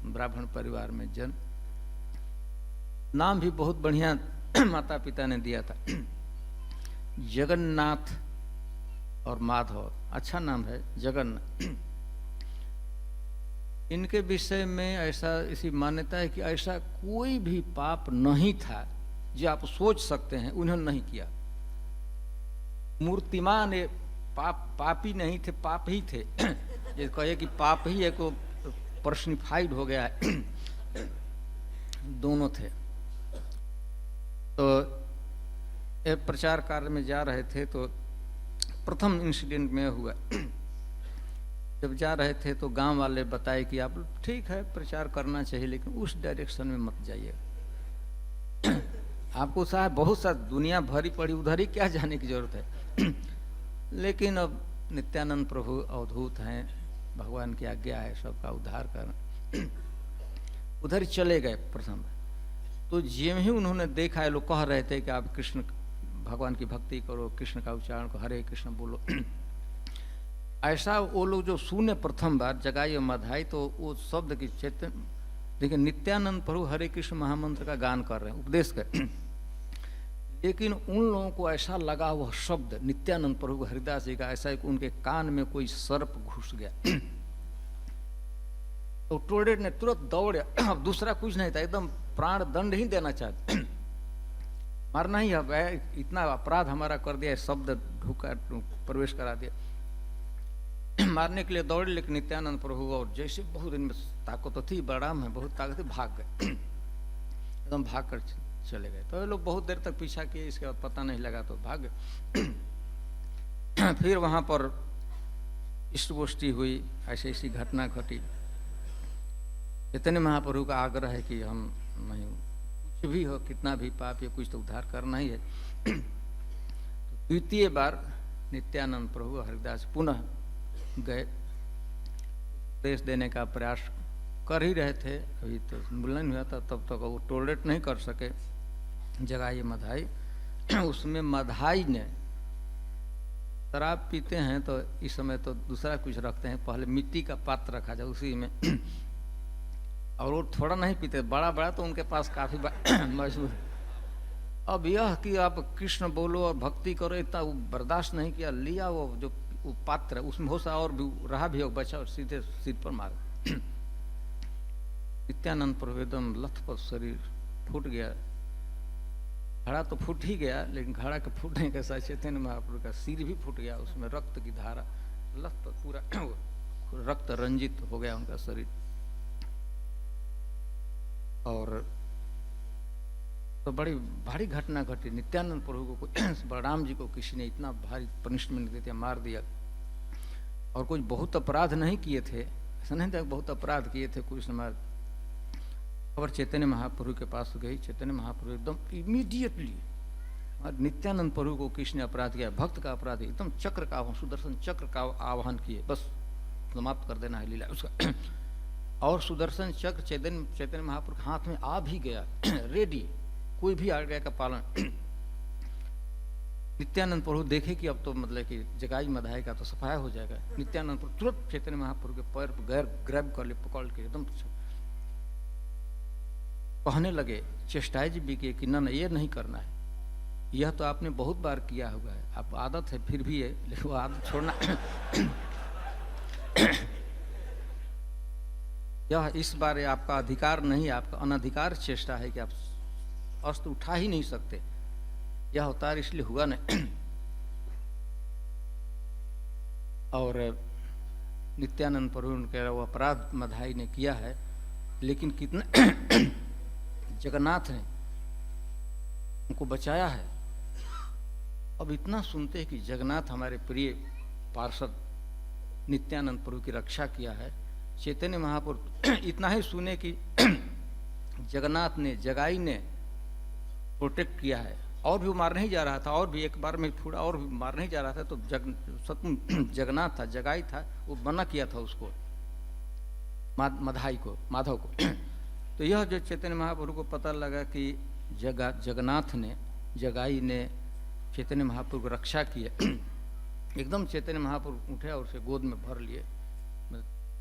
A: ब्राह्मण परिवार में जन्म। नाम भी बहुत बढ़िया माता पिता ने दिया था, जगन्नाथ और माधव। अच्छा नाम है जगन्नाथ। इनके विषय में ऐसा इसी मान्यता है कि ऐसा कोई भी पाप नहीं था जो आप सोच सकते हैं, उन्होंने नहीं किया। मूर्तिमान पापी नहीं थे, पाप ही थे। ये कहे कि पाप ही एक पर्सनिफाइड हो गया है, दोनों थे। तो एक प्रचार कार्य में जा रहे थे, तो प्रथम इंसिडेंट में हुआ, जब जा रहे थे तो गांव वाले बताए कि आप ठीक है प्रचार करना चाहिए, लेकिन उस डायरेक्शन में मत जाइए। आपको साहब बहुत सा दुनिया भरी पड़ी, उधर ही क्या जाने की जरूरत है। लेकिन अब नित्यानंद प्रभु अवधूत हैं, भगवान की आज्ञा है सबका उद्धार करना। उधर ही चले गए प्रथम। तो जिम ही उन्होंने देखा है, लोग कह रहे थे कि आप कृष्ण भगवान की भक्ति करो, कृष्ण का उच्चारण करो, हरे कृष्ण बोलो। ऐसा वो लोग जो सुने प्रथम बार जगाई और मधाई, तो वो शब्द की चेतन देखिए, नित्यानंद प्रभु हरे कृष्ण महामंत्र का गान कर रहे हैं, उपदेश कर। लेकिन उन लोगों को ऐसा लगा वह शब्द नित्यानंद प्रभु हरिदास जी का, ऐसा है कि उनके कान में कोई सर्प घुस गया। तो टोलरेट ने तुरंत दौड़े, अब दूसरा कुछ नहीं था, एकदम प्राण दंड ही देना चाहते, मारना ही है, इतना अपराध हमारा कर दिया, शब्द ढुका प्रवेश करा दिया। मारने के लिए दौड़े, लेकिन नित्यानंद प्रभु और जैसे बहुत इनमें ताकत तो थी, बड़ाम है, बहुत ताकत थी, भाग गए, एकदम भाग कर चले गए। तो ये लोग बहुत देर तक पीछा किए, इसके बाद पता नहीं लगा तो भाग गए। फिर वहां पर इष्टगोष्ठी हुई, ऐसी ऐसी घटना घटी। चैतन्य महाप्रभु का आग्रह है कि हम नहीं, कुछ भी हो, कितना भी पाप या कुछ तो उद्धार करना ही है। तो द्वितीय बार नित्यानंद प्रभु हरिदास पुनः गए, उपदेश देने का प्रयास कर ही रहे थे। अभी तो मिलन हुआ था, तब तक वो टोलरेट नहीं कर सके। जगाई मधाई, उसमें मधाई ने, शराब पीते हैं तो इस समय तो दूसरा कुछ रखते हैं, पहले मिट्टी का पात्र रखा जाए उसी में। और वो थोड़ा नहीं पीते, बड़ा बड़ा, तो उनके पास काफी मशहूर। अब यह कि आप कृष्ण बोलो और भक्ति करो, इतना वो बर्दाश्त नहीं किया, लिया वो जो वो पात्र, उसमें बहुत सा और भी रहा भी हो, बचा और सीधे सिर पर मार। नित्यानंद प्रभु एकदम लथपथ, शरीर फूट गया। घड़ा तो फूट ही गया, लेकिन घड़ा के फूटने के साथ चैतन्य महाप्रभु का सिर भी फूट गया, उसमें रक्त की धारा, लथपथ पूरा रक्त रंजित हो गया उनका शरीर। और तो बड़ी भारी घटना घटी। नित्यानंद प्रभु को, बलराम जी को किसी ने इतना भारी पनिशमेंट दे दिया, मार दिया। और कुछ बहुत अपराध नहीं किए थे, ऐसा नहीं था बहुत अपराध किए थे, कुछ न मार। खबर चैतन्य महाप्रभु के पास गई। चैतन्य महाप्रभु एकदम इमीडिएटली, और नित्यानंद प्रभु को किसने अपराध किया, भक्त का अपराध, एकदम चक्र का आह्वान, सुदर्शन चक्र का आह्वान किए, बस समाप्त कर देना है लीला उसका। और सुदर्शन चक्र चैतन्य महाप्रभु हाथ में आ भी गया, रेडी, कोई भी आज्ञा का पालन। नित्यानंद प्रभु देखे कि अब तो मतलब कि जगाई मधाई का तो सफाया हो जाएगा। नित्यानंद प्रभु तुरंत चैतन्य महाप्रभु के पैर पर ग्रैब कर ले, पकड़ के एकदम कहने लगे, चेष्टाएं भी किए कि ना ये नहीं करना है, यह तो आपने बहुत बार किया हुआ है, आप आदत है फिर भी है, लेकिन वो आदत छोड़ना। यह इस बार आपका अधिकार नहीं, आपका अनधिकार चेष्टा है कि आप अस्त्र उठा ही नहीं सकते, यह अवतार इसलिए हुआ नहीं। और नित्यानंद प्रभु के वो अपराध मधाई ने किया है, लेकिन कितना जगन्नाथ ने उनको बचाया है। अब इतना सुनते हैं कि जगन्नाथ हमारे प्रिय पार्षद नित्यानंद प्रभु की रक्षा किया है, चैतन्य महाप्रभु इतना ही सुने कि जगन्नाथ ने, जगाई ने प्रोटेक्ट किया है, और भी वो मारने ही जा रहा था, और भी एक बार में थोड़ा और भी मारने ही जा रहा था, तो जगन्नाथ था, जगाई था, वो मना किया था उसको, मधाई को, माधव को। तो यह जो चैतन्य महाप्रभु को पता लगा कि जगन्नाथ ने, जगाई ने चैतन्य महाप्रभु को रक्षा की है, एकदम चैतन्य महाप्रभु उठे और उसे गोद में भर लिए,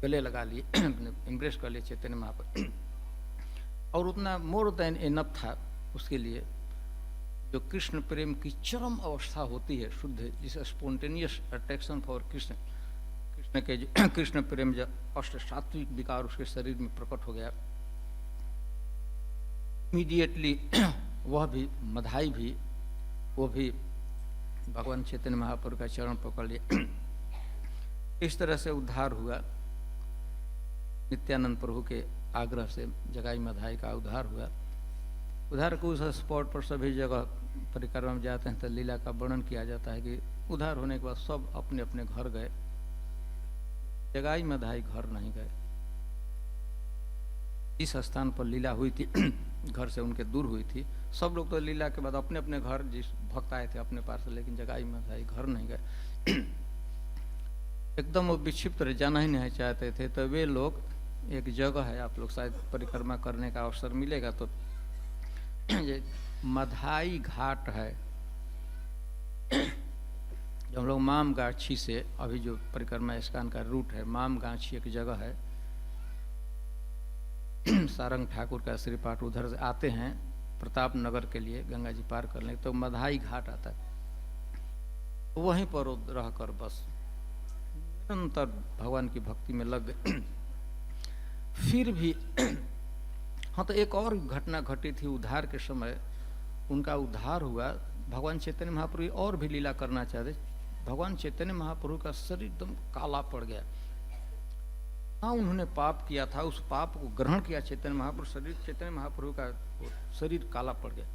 A: गले लगा लिए, एम्ब्रेस कर लिए चैतन्य महाप्रभु। और उतना मोर देन इनफ था उसके लिए। जो कृष्ण प्रेम की चरम अवस्था होती है शुद्ध, जिसे spontaneous attraction for Krishna, Krishna के जो कृष्ण प्रेम जो अष्ट सात्विक विकार उसके शरीर में प्रकट हो गया, इमीडिएटली वह भी, मधाई भी, वो भी भगवान चैतन्य महाप्रभु का चरण पकड़ लिया। इस तरह से उद्धार हुआ, नित्यानंद प्रभु के आग्रह से जगाई मधाई का उद्धार हुआ। उद्धार को उस स्पॉट पर सभी जगह परिक्रमा में जाते हैं तो लीला का वर्णन किया जाता है कि उद्धार होने के बाद सब अपने अपने घर गए, जगाई मधाई घर नहीं गए। इस स्थान पर लीला हुई थी, घर से उनके दूर हुई थी, सब लोग तो लीला के बाद अपने अपने घर, जिस भक्त आए थे अपने पास, लेकिन जगाई मधाई घर नहीं गए। एकदम वो विक्षिप्त रह, जाना ही नहीं चाहते थे। तो वे लोग, एक जगह है, आप लोग शायद परिक्रमा करने का अवसर मिलेगा तो, ये मधाई घाट है, जब हम लोग मामगाछी से, अभी जो परिक्रमा स्नान का रूट है, मामगाछी एक जगह है, सारंग ठाकुर का श्री पाठ, उधर से आते हैं प्रताप नगर के लिए गंगा जी पार करने, तो मधाई घाट आता है, वहीं पर रहकर बस निरंतर भगवान की भक्ति में लग गए। फिर भी हाँ, तो एक और घटना घटी थी उद्धार के समय, उनका उद्धार हुआ। भगवान चैतन्य महाप्रभु और भी लीला करना चाहते, भगवान चैतन्य महाप्रभु का शरीर एकदम काला पड़ गया। हाँ, उन्होंने पाप किया था, उस पाप को ग्रहण किया चैतन्य महाप्रभु, शरीर चैतन्य महाप्रभु का शरीर काला पड़ गया।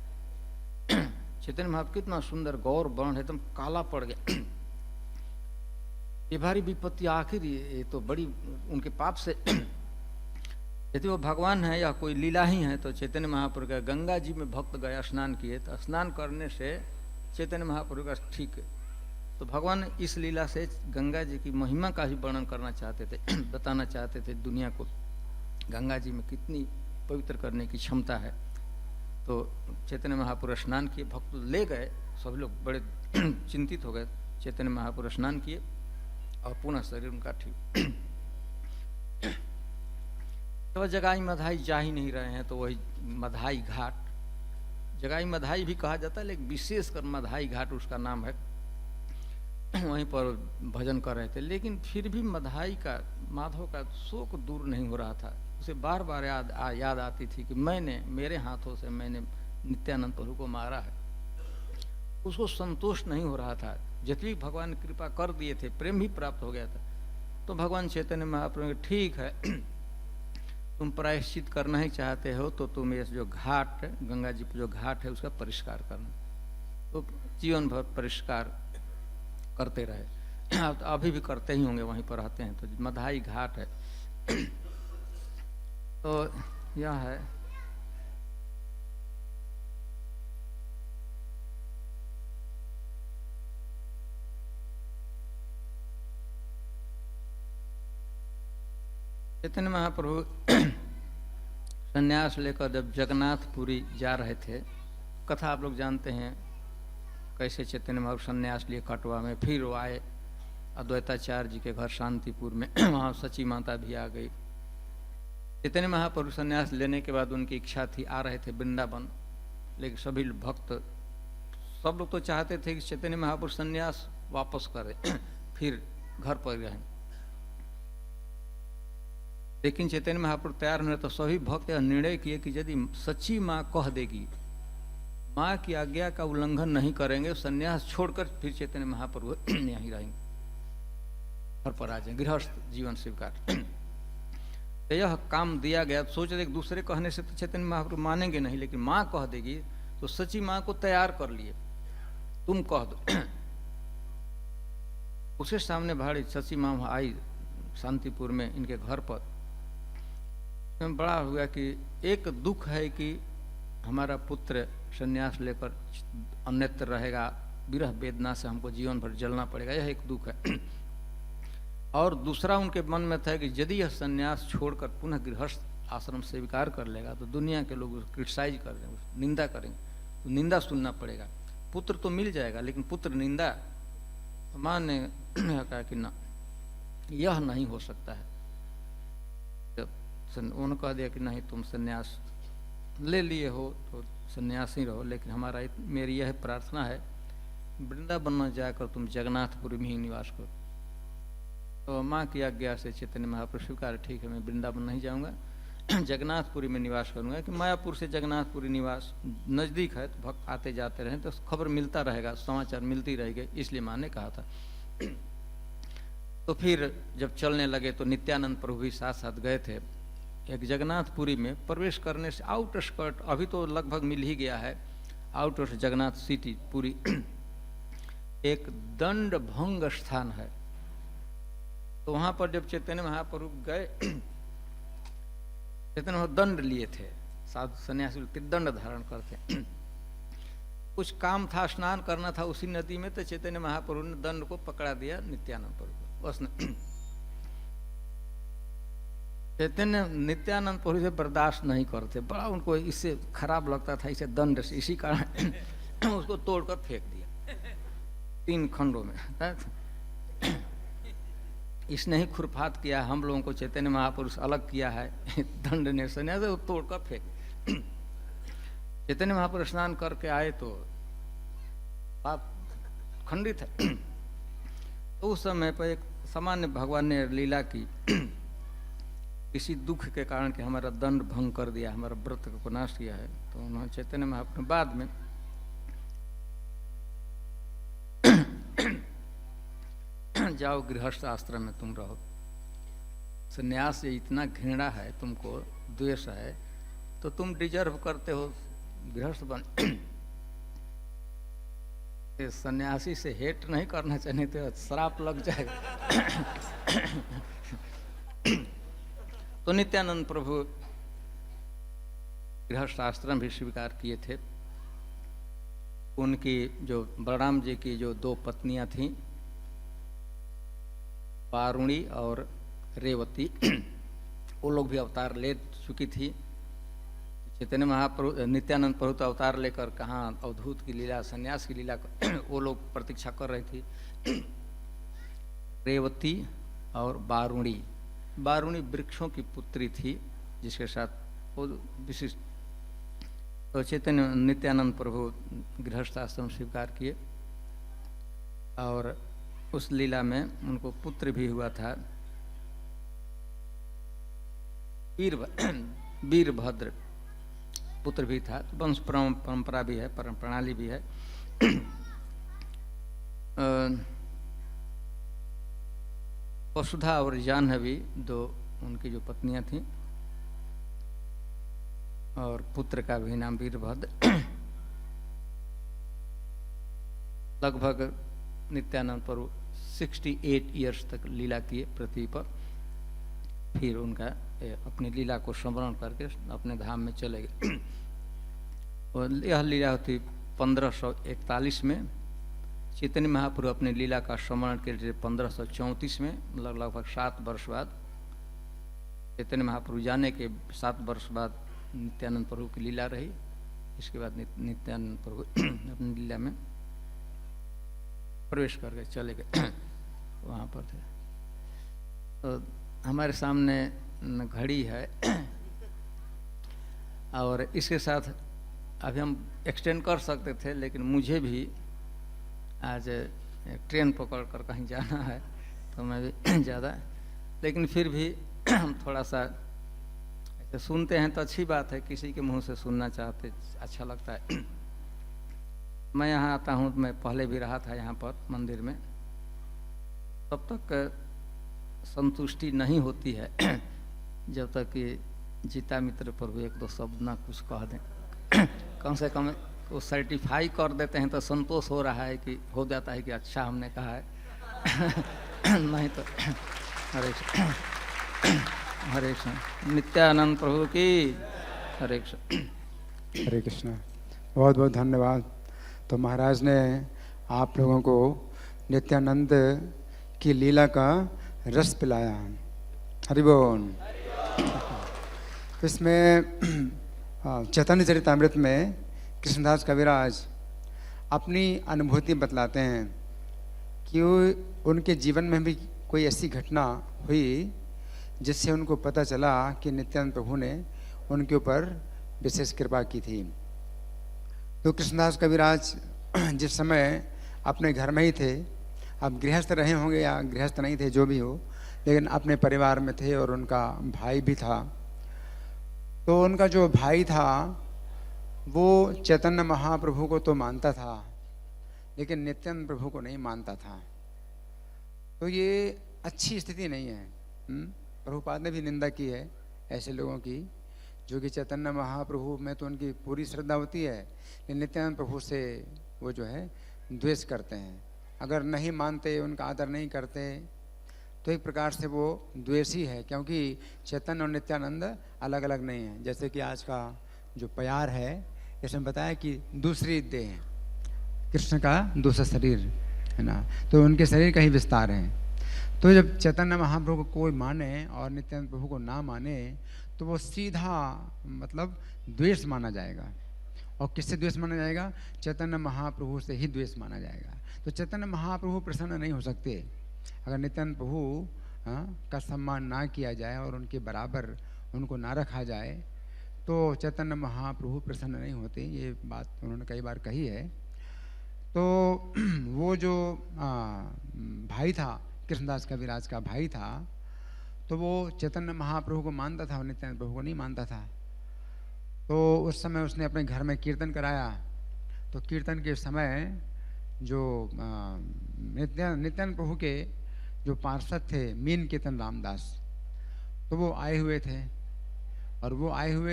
A: चैतन्य महाप्रभु कितना सुंदर गौर वर्ण है, एकदम काला पड़ गया। ये भारी विपत्ति आखिर, ये तो बड़ी उनके पाप से, यदि वो भगवान है या कोई लीला ही है, तो चैतन्य महाप्रभु का, गंगा जी में भक्त गया, स्नान किए, तो स्नान करने से चैतन्य महाप्रभु का ठीक है। तो भगवान इस लीला से गंगा जी की महिमा का ही वर्णन करना चाहते थे, बताना चाहते थे दुनिया को गंगा जी में कितनी पवित्र करने की क्षमता है। तो चैतन्य महाप्रभु स्नान किए, भक्त ले गए, सभी लोग बड़े चिंतित हो गए। चैतन्य महाप्रभु स्नान किए और पुनः शरीर उनका ठीक। तो जगाई मधाई जा ही नहीं रहे हैं, तो वही मधाई घाट, जगाई मधाई भी कहा जाता है, लेकिन विशेषकर मधाई घाट उसका नाम है, वहीं पर भजन कर रहे थे। लेकिन फिर भी मधाई का, माधव का शोक दूर नहीं हो रहा था, उसे बार बार याद आती थी कि मैंने, मेरे हाथों से मैंने नित्यानंद प्रभु को मारा है। उसको संतोष नहीं हो रहा था, जितनी भगवान कृपा कर दिए थे, प्रेम भी प्राप्त हो गया था। तो भगवान चैतन्य महाप्रभु, ठीक है, तुम प्रायश्चित करना ही चाहते हो, तो तुम ये जो घाट, गंगा जी जो घाट है, उसका परिष्कार करना। तो जीवन भर परिष्कार करते रहे, अभी भी करते ही होंगे, वहीं पर रहते हैं। तो मधाई घाट है। तो यह है चैतन्य महाप्रभु संन्यास लेकर जब जगन्नाथपुरी जा रहे थे, कथा आप लोग जानते हैं, कैसे चैतन्य महाप्रभु संन्यास लिए कटवा में, फिर वो आए अद्वैताचार्य जी के घर शांतिपुर में, वहाँ सची माता भी आ गई। चैतन्य महाप्रभु संन्यास लेने के बाद उनकी इच्छा थी, आ रहे थे वृंदावन, लेकिन सभी भक्त, सब लोग तो चाहते थे कि चैतन्य महाप्रभु संन्यास वापस करें, फिर घर पर रहें। लेकिन चैतन्य महाप्रभु तैयार नहीं, तो सभी भक्त यह निर्णय किए कि यदि सच्ची माँ कह देगी, माँ की आज्ञा का उल्लंघन नहीं करेंगे, संन्यास छोड़कर फिर चैतन्य महाप्रभु यहीं रहेंगे, घर पर आ जाएंगे, गृहस्थ जीवन स्वीकार। यह काम दिया गया। सोच रहे एक दूसरे कहने से तो चैतन्य महाप्रभु मानेंगे नहीं, लेकिन माँ कह देगी तो सची माँ को तैयार कर लिए, तुम कह दो। उसे सामने भाड़ी सची माँ आई शांतिपुर में इनके घर पर। बड़ा हुआ कि एक दुख है कि हमारा पुत्र संन्यास लेकर अन्यत्र रहेगा, विरह वेदना से हमको जीवन भर जलना पड़ेगा, यह एक दुख है। और दूसरा उनके मन में था कि यदि यह संन्यास छोड़कर पुनः गृहस्थ आश्रम स्वीकार कर लेगा तो दुनिया के लोग उसको क्रिटिसाइज कर देंगे, निंदा करेंगे, तो निंदा सुनना पड़ेगा। पुत्र तो मिल जाएगा लेकिन पुत्र निंदा। माँ ने कहा कि ना, यह नहीं हो सकता है। उन्होंने कह दिया कि नहीं, तुम संन्यास ले लिए हो तो सन्यासी रहो, लेकिन मेरी यह प्रार्थना है वृंदावन में जाकर तुम जगन्नाथपुरी में ही निवास करो। तो माँ की आज्ञा से चैतन्य महाप्रभु स्वीकार, ठीक है मैं वृंदावन नहीं जाऊँगा, जगन्नाथपुरी में निवास करूँगा। कि मायापुर से जगन्नाथपुरी निवास नज़दीक है तो भक्त आते जाते रहें तो खबर मिलता रहेगा, समाचार मिलती रहेगी, इसलिए माँ ने कहा था। तो फिर जब चलने लगे तो नित्यानंद प्रभु भी साथ साथ गए थे। एक जगन्नाथपुरी में प्रवेश करने से आउट स्कर्ट, अभी तो लगभग मिल ही गया है, आउट ऑफ जगन्नाथ सिटी पूरी एक दंड भंग स्थान है। तो वहां पर जब चैतन्य महाप्रभु गए, चैतन्य महाप्रभु दंड लिए थे, साधु सन्यासी त्रिदंड धारण करते। कुछ काम था, स्नान करना था उसी नदी में, तो चैतन्य महाप्रभु ने दंड को पकड़ा दिया नित्यानंद प्रभु को। उसने चैतन्य नित्यानंद प्रभु से बर्दाश्त नहीं करते, बड़ा उनको इससे खराब लगता था, इसे दंड से, इसी कारण उसको तोड़कर फेंक दिया 3 खंडों में। इसने ही खुरफात किया, हम लोगों को चैतन्य महापुरुष अलग किया है दंड ने, सन्यास तोड़कर फेंक। चैतन्य महापुरुष स्नान करके आए तो पाप खंडित है। तो उस समय पर एक सामान्य भगवान ने लीला की, किसी दुख के कारण कि हमारा दंड भंग कर दिया, हमारा व्रत को नाश किया है। तो उन्होंने चैतन्य महाप्रभु बाद में जाओ गृहस्थ आश्रम में तुम रहो, संन्यास से इतना घृणा है, तुमको द्वेष है, तो तुम डिजर्व करते हो गृहस्थ बन। सन्यासी से हेट नहीं करना चाहिए, तो श्राप लग जाएगा। तो नित्यानंद प्रभु गृहस्थ आश्रम भी स्वीकार किए थे। उनकी जो बलराम जी की जो 2 पत्नियां थीं, वारुणी और रेवती, वो लोग भी अवतार ले चुकी थी। चैतन्य महाप्रभु नित्यानंद प्रभु तो अवतार लेकर कहाँ अवधूत की लीला, सन्यास की लीला वो लोग प्रतीक्षा कर रही थी। रेवती और वारुणी, वारुणी वृक्षों की पुत्री थी जिसके साथ वो विशिष्ट। तो चैतन्य नित्यानंद प्रभु गृहस्थ आश्रम स्वीकार किए और उस लीला में उनको पुत्र भी हुआ था, वीरभद्र पुत्र भी था। वंश परंपरा भी है, प्रणाली भी है। वसुधा और जाह्नवी 2 उनकी जो पत्नियां थीं, और पुत्र का भी नाम वीरभद्र। लगभग नित्यानंद प्रभु 68 ईयर्स तक लीला किए पृथ्वी पर। फिर उनका अपनी लीला को स्मरण करके अपने धाम में चले गए। और यह लीला होती 1541 में। चैतन्य महाप्रभु अपनी लीला का स्मरण के लिए 1534 में, लगभग 7 वर्ष बाद, चैतन्य महाप्रभु जाने के 7 वर्ष बाद नित्यानंद प्रभु की लीला रही। इसके बाद नित्यानंद प्रभु अपनी लीला में प्रवेश करके चले गए, वहाँ पर थे। तो हमारे सामने घड़ी है और इसके साथ अभी हम एक्सटेंड कर सकते थे, लेकिन मुझे भी आज ट्रेन पकड़ कर कहीं जाना है, तो मैं भी ज़्यादा, लेकिन फिर भी हम थोड़ा सा ऐसे सुनते हैं तो अच्छी बात है, किसी के मुंह से सुनना चाहते अच्छा लगता है। मैं यहाँ आता हूँ, मैं पहले भी रहा था यहाँ पर मंदिर में, तब तक संतुष्टि नहीं होती है। जब तक कि जीता मित्र प्रभु एक दो शब्द ना कुछ कह दें, कम से कम वो सर्टिफाई कर देते हैं तो संतोष हो रहा है कि हो जाता है कि अच्छा हमने कहा है। नहीं तो हरे हरे कृष्ण। नित्यानंद प्रभु की हरे कृष्ण।
B: हरे कृष्ण। बहुत बहुत धन्यवाद। तो महाराज ने आप लोगों को नित्यानंद की लीला का रस पिलाया। हरि बोल। इसमें चैतन्य चरितामृत में कृष्णदास कविराज अपनी अनुभूति बतलाते हैं कि उनके जीवन में भी कोई ऐसी घटना हुई जिससे उनको पता चला कि नित्यानंद प्रभु ने उनके ऊपर विशेष कृपा की थी। तो कृष्णदास कविराज जिस समय अपने घर में ही थे, अब गृहस्थ रहे होंगे या गृहस्थ नहीं थे जो भी हो, लेकिन अपने परिवार में थे और उनका भाई भी था। तो उनका जो भाई था वो चैतन्य महाप्रभु को तो मानता था लेकिन नित्यानंद प्रभु को नहीं मानता था। तो ये अच्छी स्थिति नहीं है। प्रभुपाद ने भी निंदा की है ऐसे लोगों की जो कि चैतन्य महाप्रभु में तो उनकी पूरी श्रद्धा होती है लेकिन नित्यानंद प्रभु से वो जो है द्वेष करते हैं। अगर नहीं मानते, उनका आदर नहीं करते तो एक प्रकार से वो द्वेषी है, क्योंकि चैतन्य और नित्यानंद अलग अलग नहीं है। जैसे कि आज का जो प्यार है इसमें बताया कि दूसरी देह है, कृष्ण का दूसरा शरीर है ना, तो उनके शरीर का ही विस्तार है। तो जब चैतन्य महाप्रभु को कोई माने और नित्यानंद प्रभु को ना माने तो वो सीधा मतलब द्वेष माना जाएगा। और किससे द्वेष माना जाएगा? चैतन्य महाप्रभु से ही द्वेष माना जाएगा। तो चैतन्य महाप्रभु प्रसन्न नहीं हो सकते अगर नित्यानंद प्रभु का सम्मान ना किया जाए और उनके बराबर उनको ना रखा जाए तो चैतन्य महाप्रभु प्रसन्न नहीं होते। ये बात उन्होंने कई बार कही है। तो वो जो भाई था, कृष्णदास कविराज का भाई था, तो वो चैतन्य महाप्रभु को मानता था और नित्यानंद प्रभु को नहीं मानता था। तो उस समय उसने अपने घर में कीर्तन कराया। तो कीर्तन के समय जो नित्यानंद प्रभु के जो पार्षद थे मीन कीर्तन रामदास, तो वो आए हुए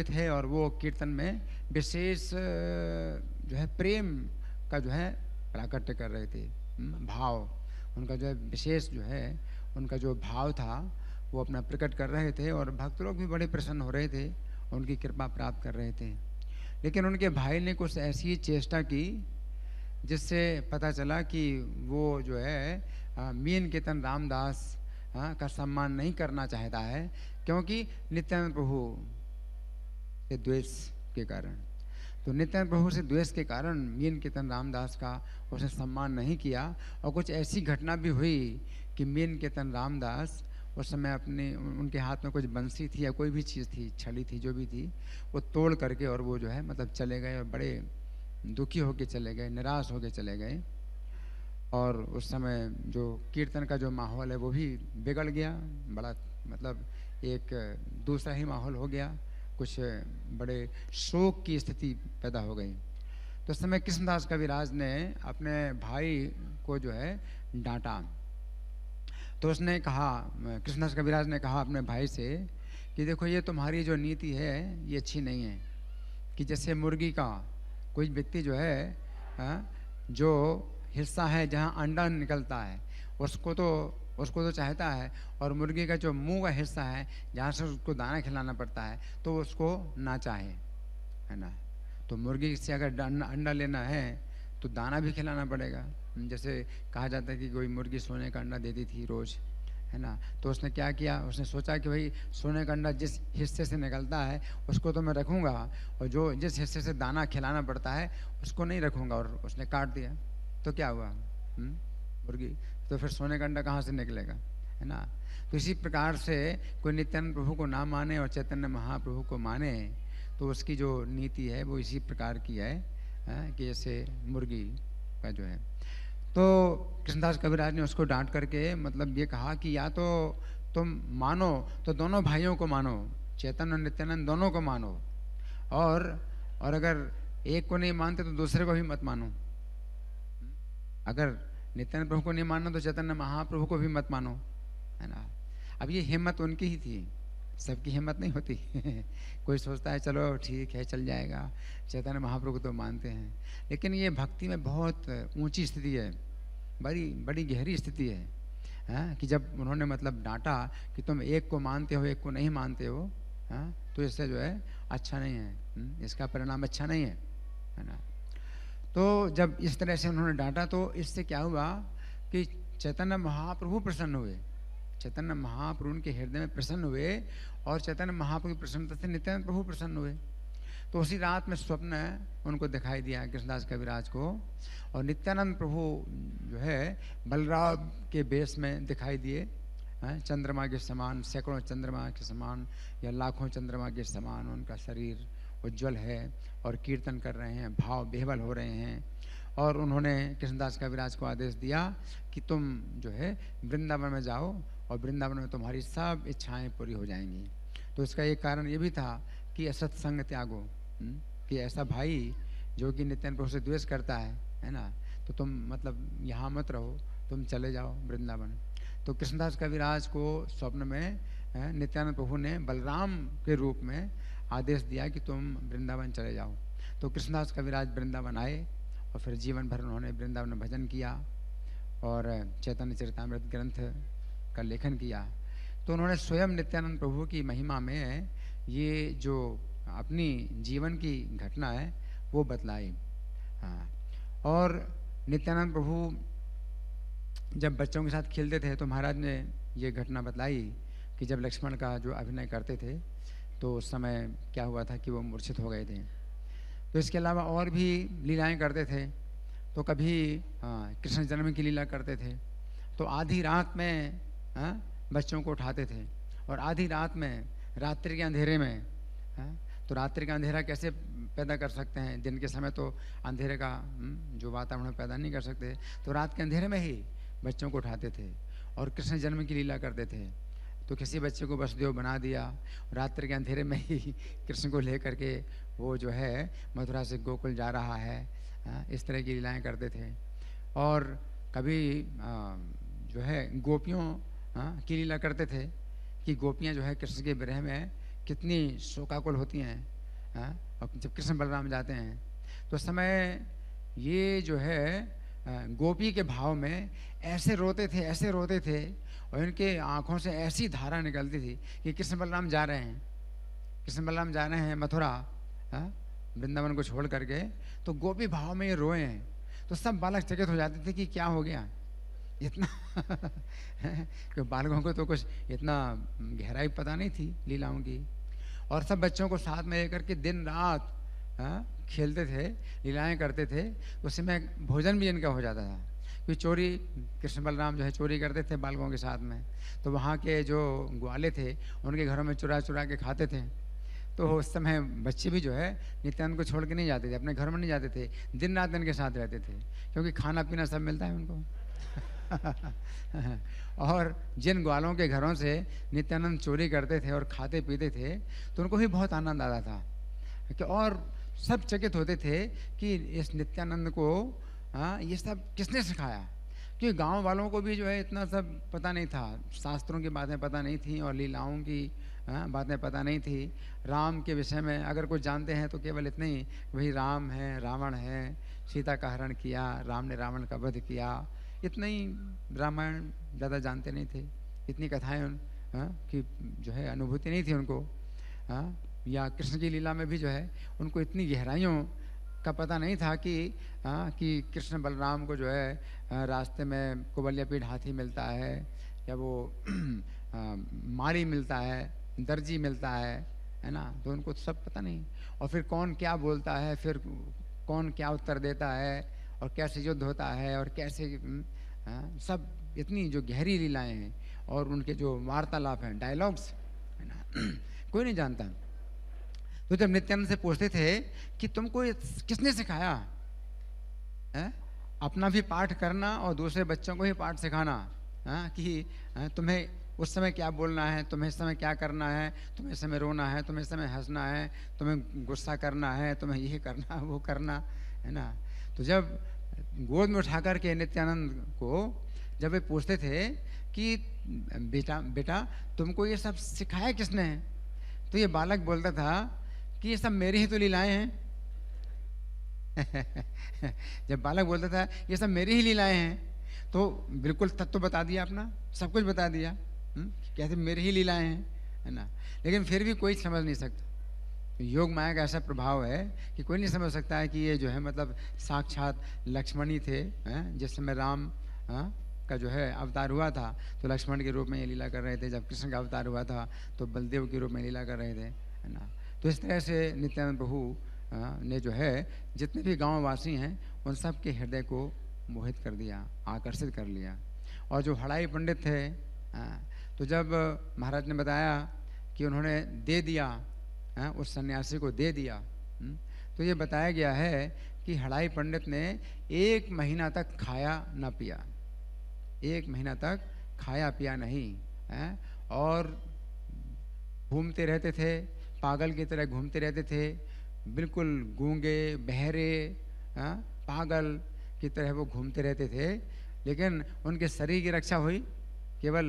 B: थे और वो कीर्तन में विशेष जो है प्रेम का जो है प्राकट्य कर रहे थे। भाव उनका जो है विशेष जो है उनका जो भाव था वो अपना प्रकट कर रहे थे और भक्त लोग भी बड़े प्रसन्न हो रहे थे, उनकी कृपा प्राप्त कर रहे थे। लेकिन उनके भाई ने कुछ ऐसी चेष्टा की जिससे पता चला कि वो जो है मीन कीर्तन रामदास का सम्मान नहीं करना चाहता है, क्योंकि नित्यानंद प्रभु से द्वेष के कारण। तो नित्यानंद प्रभु से द्वेष के कारण मीन कीर्तन रामदास का उसने सम्मान नहीं किया। और कुछ ऐसी घटना भी हुई कि मीन कीर्तन रामदास उस समय अपने उनके हाथ में कुछ बंसी थी या कोई भी चीज़ थी, छड़ी थी, जो भी थी, वो तोड़ करके और वो जो है मतलब चले गए और बड़े दुखी होके चले गए, निराश होके चले गए। और उस समय जो कीर्तन का जो माहौल है वो भी बिगड़ गया, बड़ा मतलब एक दूसरा ही माहौल हो गया, कुछ बड़े शोक की स्थिति पैदा हो गई। तो उस समय कृष्णदास कविराज ने अपने भाई को जो है डांटा। तो उसने कहा, कृष्णदास कविराज ने कहा अपने भाई से कि देखो ये तुम्हारी जो नीति है ये अच्छी नहीं है। कि जैसे मुर्गी का कोई व्यक्ति जो है जो हिस्सा है जहाँ अंडा निकलता है उसको तो चाहता है, और मुर्गी का जो मुंह का हिस्सा है जहाँ से उसको दाना खिलाना पड़ता है तो उसको ना चाहे, है ना। तो मुर्गी से अगर अंडा लेना है तो दाना भी खिलाना पड़ेगा। जैसे कहा जाता है कि कोई मुर्गी सोने का अंडा देती थी रोज़, है ना। तो उसने क्या किया, उसने सोचा कि भाई सोने का अंडा जिस हिस्से से निकलता है उसको तो मैं रखूँगा, और जो जिस हिस्से से दाना खिलाना पड़ता है उसको नहीं रखूँगा, और उसने काट दिया। तो क्या हुआ? मुर्गी तो फिर सोने का अंडा कहाँ से निकलेगा, है ना। तो इसी प्रकार से कोई नित्यानंद प्रभु को ना माने और चैतन्य महाप्रभु को माने तो उसकी जो नीति है वो इसी प्रकार की है कि जैसे मुर्गी का जो है। तो कृष्णदास कविराज ने उसको डांट करके मतलब ये कहा कि या तो तुम मानो तो दोनों भाइयों को मानो, चैतन्य और नित्यानंद दोनों को मानो, और अगर एक को नहीं मानते तो दूसरे को भी मत मानो। अगर नित्यानंद प्रभु को नहीं मानो तो चैतन्य महाप्रभु को भी मत मानो, है ना। अब ये हिम्मत उनकी ही थी, सबकी हिम्मत नहीं होती कोई सोचता है चलो ठीक है चल जाएगा, चैतन्य महाप्रभु को तो मानते हैं, लेकिन ये भक्ति में बहुत ऊंची स्थिति है, बड़ी बड़ी गहरी स्थिति है। हाँ, कि जब उन्होंने मतलब डांटा कि तुम एक को मानते हो एक को नहीं मानते हो, हाँ, तो इससे जो है अच्छा नहीं है, इसका परिणाम अच्छा नहीं है ना। तो जब इस तरह से उन्होंने डांटा तो इससे क्या हुआ कि चैतन्य महाप्रभु प्रसन्न हुए, चैतन्य महाप्रभु उनके हृदय में प्रसन्न हुए, और चैतन्य महाप्रभु की प्रसन्नता से नित्यानंद प्रभु प्रसन्न हुए। तो उसी रात में स्वप्न उनको दिखाई दिया कृष्णदास कविराज को, और नित्यानंद प्रभु जो है बलराम के वेश में दिखाई दिए, चंद्रमा के समान, सैकड़ों चंद्रमा के समान या लाखों चंद्रमा के समान उनका शरीर उज्ज्वल है, और कीर्तन कर रहे हैं, भाव बेहबल हो रहे हैं। और उन्होंने कृष्णदास कविराज को आदेश दिया कि तुम जो है वृंदावन में जाओ, और वृंदावन में तुम्हारी सब इच्छाएं पूरी हो जाएंगी। तो इसका एक कारण ये भी था कि असत्संग त्यागो, कि ऐसा भाई जो कि नित्यानंद प्रभु से द्वेष करता है ना, तो तुम मतलब यहाँ मत रहो, तुम चले जाओ वृंदावन। तो कृष्णदास कविराज को स्वप्न में नित्यानंद प्रभु ने बलराम के रूप में आदेश दिया कि तुम वृंदावन चले जाओ। तो कृष्णदास कविराज वृंदावन आए, और फिर जीवन भर उन्होंने वृंदावन में भजन किया और चैतन्य चरितामृत ग्रंथ का लेखन किया। तो उन्होंने स्वयं नित्यानंद प्रभु की महिमा में ये जो अपनी जीवन की घटना है वो बतलाई। हाँ, और नित्यानंद प्रभु जब बच्चों के साथ खेलते थे तो महाराज ने ये घटना बतलाई कि जब लक्ष्मण का जो अभिनय करते थे तो उस समय क्या हुआ था कि वो मूर्छित हो गए थे। तो इसके अलावा और भी लीलाएं करते थे। तो कभी कृष्ण जन्म की लीला करते थे, तो आधी रात में बच्चों को उठाते थे, और आधी रात में रात्रि के अंधेरे में, तो रात्रि का अंधेरा कैसे पैदा कर सकते हैं, दिन के समय तो अंधेरे का जो वातावरण पैदा नहीं कर सकते, तो रात के अंधेरे में ही बच्चों को उठाते थे और कृष्ण जन्म की लीला करते थे। तो किसी बच्चे को वसुदेव बना दिया, रात्रि के अंधेरे में ही कृष्ण को लेकर के वो जो है मथुरा से गोकुल जा रहा है, इस तरह की लीलाएं करते थे। और कभी जो है गोपियों की लीला करते थे कि गोपियां जो है कृष्ण के विरह में कितनी शोकाकुल होती हैं, और जब कृष्ण बलराम जाते हैं तो समय ये जो है गोपी के भाव में ऐसे रोते थे और इनके आँखों से ऐसी धारा निकलती थी कि कृष्ण बलराम जा रहे हैं मथुरा, वृंदावन को छोड़ करके। तो गोपी भाव में ये रोए हैं, तो सब बालक चकित हो जाते थे कि क्या हो गया इतना कि बालकों को तो कुछ इतना गहराई पता नहीं थी लीलाओं की। और सब बच्चों को साथ में लेकर के दिन रात खेलते थे, लीलाएं करते थे। उसी में भोजन भी इनका हो जाता था, क्योंकि चोरी कृष्ण बलराम जो है चोरी करते थे बालकों के साथ में। तो वहाँ के जो ग्वाले थे उनके घरों में चुरा के खाते थे। तो उस समय बच्चे भी जो है नित्यानंद को छोड़ के नहीं जाते थे, अपने घर में नहीं जाते थे, दिन रात इनके साथ रहते थे, क्योंकि खाना पीना सब मिलता है उनको और जिन ग्वालों के घरों से नित्यानंद चोरी करते थे और खाते पीते थे तो उनको भी बहुत आनंद आता था। और सब चकित होते थे कि इस नित्यानंद को ये सब किसने सिखाया, क्योंकि गांव वालों को भी जो है इतना सब पता नहीं था, शास्त्रों की बातें पता नहीं थी और लीलाओं की बातें पता नहीं थी। राम के विषय में अगर कुछ जानते हैं तो केवल इतने ही, भाई राम है, रावण है, सीता का हरण किया, राम ने रावण का वध किया, इतना ही रामायण ज़्यादा जानते नहीं थे। इतनी कथाएं कि जो है अनुभूति नहीं थी उनको। या कृष्ण की लीला में भी जो है उनको इतनी गहराइयों का पता नहीं था कि कृष्ण बलराम को जो है रास्ते में कुबल्या हाथी मिलता है, या वो माली मिलता है, दर्जी मिलता है ना, तो उनको सब पता नहीं। और फिर कौन क्या बोलता है, फिर कौन क्या उत्तर देता है, और कैसे युद्ध होता है, और कैसे सब इतनी जो गहरी लीलाएं हैं और उनके जो वार्तालाप हैं, डायलॉग्स है ना, कोई नहीं जानता। तो जब नित्यानंद से पूछते थे कि तुमको किसने सिखाया है? अपना भी पाठ करना और दूसरे बच्चों को भी पाठ सिखाना, कि तुम्हें उस समय क्या बोलना है, तुम्हें इस समय क्या करना है, तुम्हें इस समय रोना है, तुम्हें इस समय हंसना है, तुम्हें गुस्सा करना है, तुम्हें ये करना वो करना है ना। तो जब गोद में उठा करके नित्यानंद को जब वे पूछते थे कि बेटा बेटा तुमको ये सब सिखाया किसने है, तो ये बालक बोलता था कि ये सब मेरी ही तो लीलाएं हैं। जब बालक बोलता था ये सब मेरी ही लीलाएं हैं, तो बिल्कुल तत्व बता दिया अपना, सब कुछ बता दिया, कैसे मेरी ही लीलाएं हैं, है ना। लेकिन फिर भी कोई समझ नहीं सकता। योग माया का ऐसा प्रभाव है कि कोई नहीं समझ सकता है कि ये जो है मतलब साक्षात लक्ष्मण ही थे, जिस समय राम का जो है अवतार हुआ था तो लक्ष्मण के रूप में ये लीला कर रहे थे, जब कृष्ण का अवतार हुआ था तो बलदेव के रूप में लीला कर रहे थे, है ना। तो इस तरह से नित्यानंद प्रभु ने जो है जितने भी गाँव वासी हैं उन सब के हृदय को मोहित कर दिया, आकर्षित कर लिया। और जो हड़ाई पंडित थे, तो जब महाराज ने बताया कि उन्होंने दे दिया, उस सन्यासी को दे दिया, तो ये बताया गया है कि हड़ाई पंडित ने 1 महीना तक खाया न पिया, 1 महीना तक खाया पिया नहीं, और घूमते रहते थे, पागल की तरह घूमते रहते थे, बिल्कुल गूंगे बहरे पागल की तरह वो घूमते रहते थे। लेकिन उनके शरीर की रक्षा हुई केवल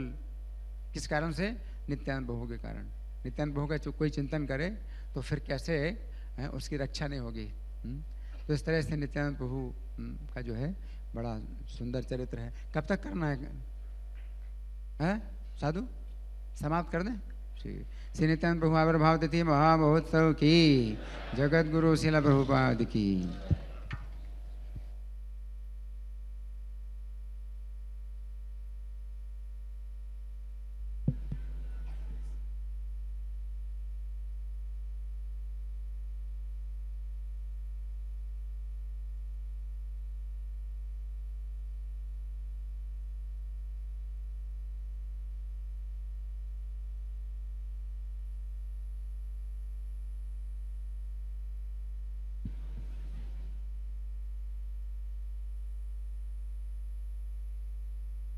B: किस कारण से? नित्यानंद प्रभु के कारण। नित्यानंद प्रभु का कोई चिंतन करे तो फिर कैसे उसकी रक्षा नहीं होगी। तो इस तरह से नित्यानंद प्रभु का जो है बड़ा सुंदर चरित्र है। कब तक करना है साधु? समाप्त कर दें? श्री नित्यानंद प्रभु आविर्भाव तिथि महामहोत्सव की, जगत गुरु शिला प्रभुपाद की।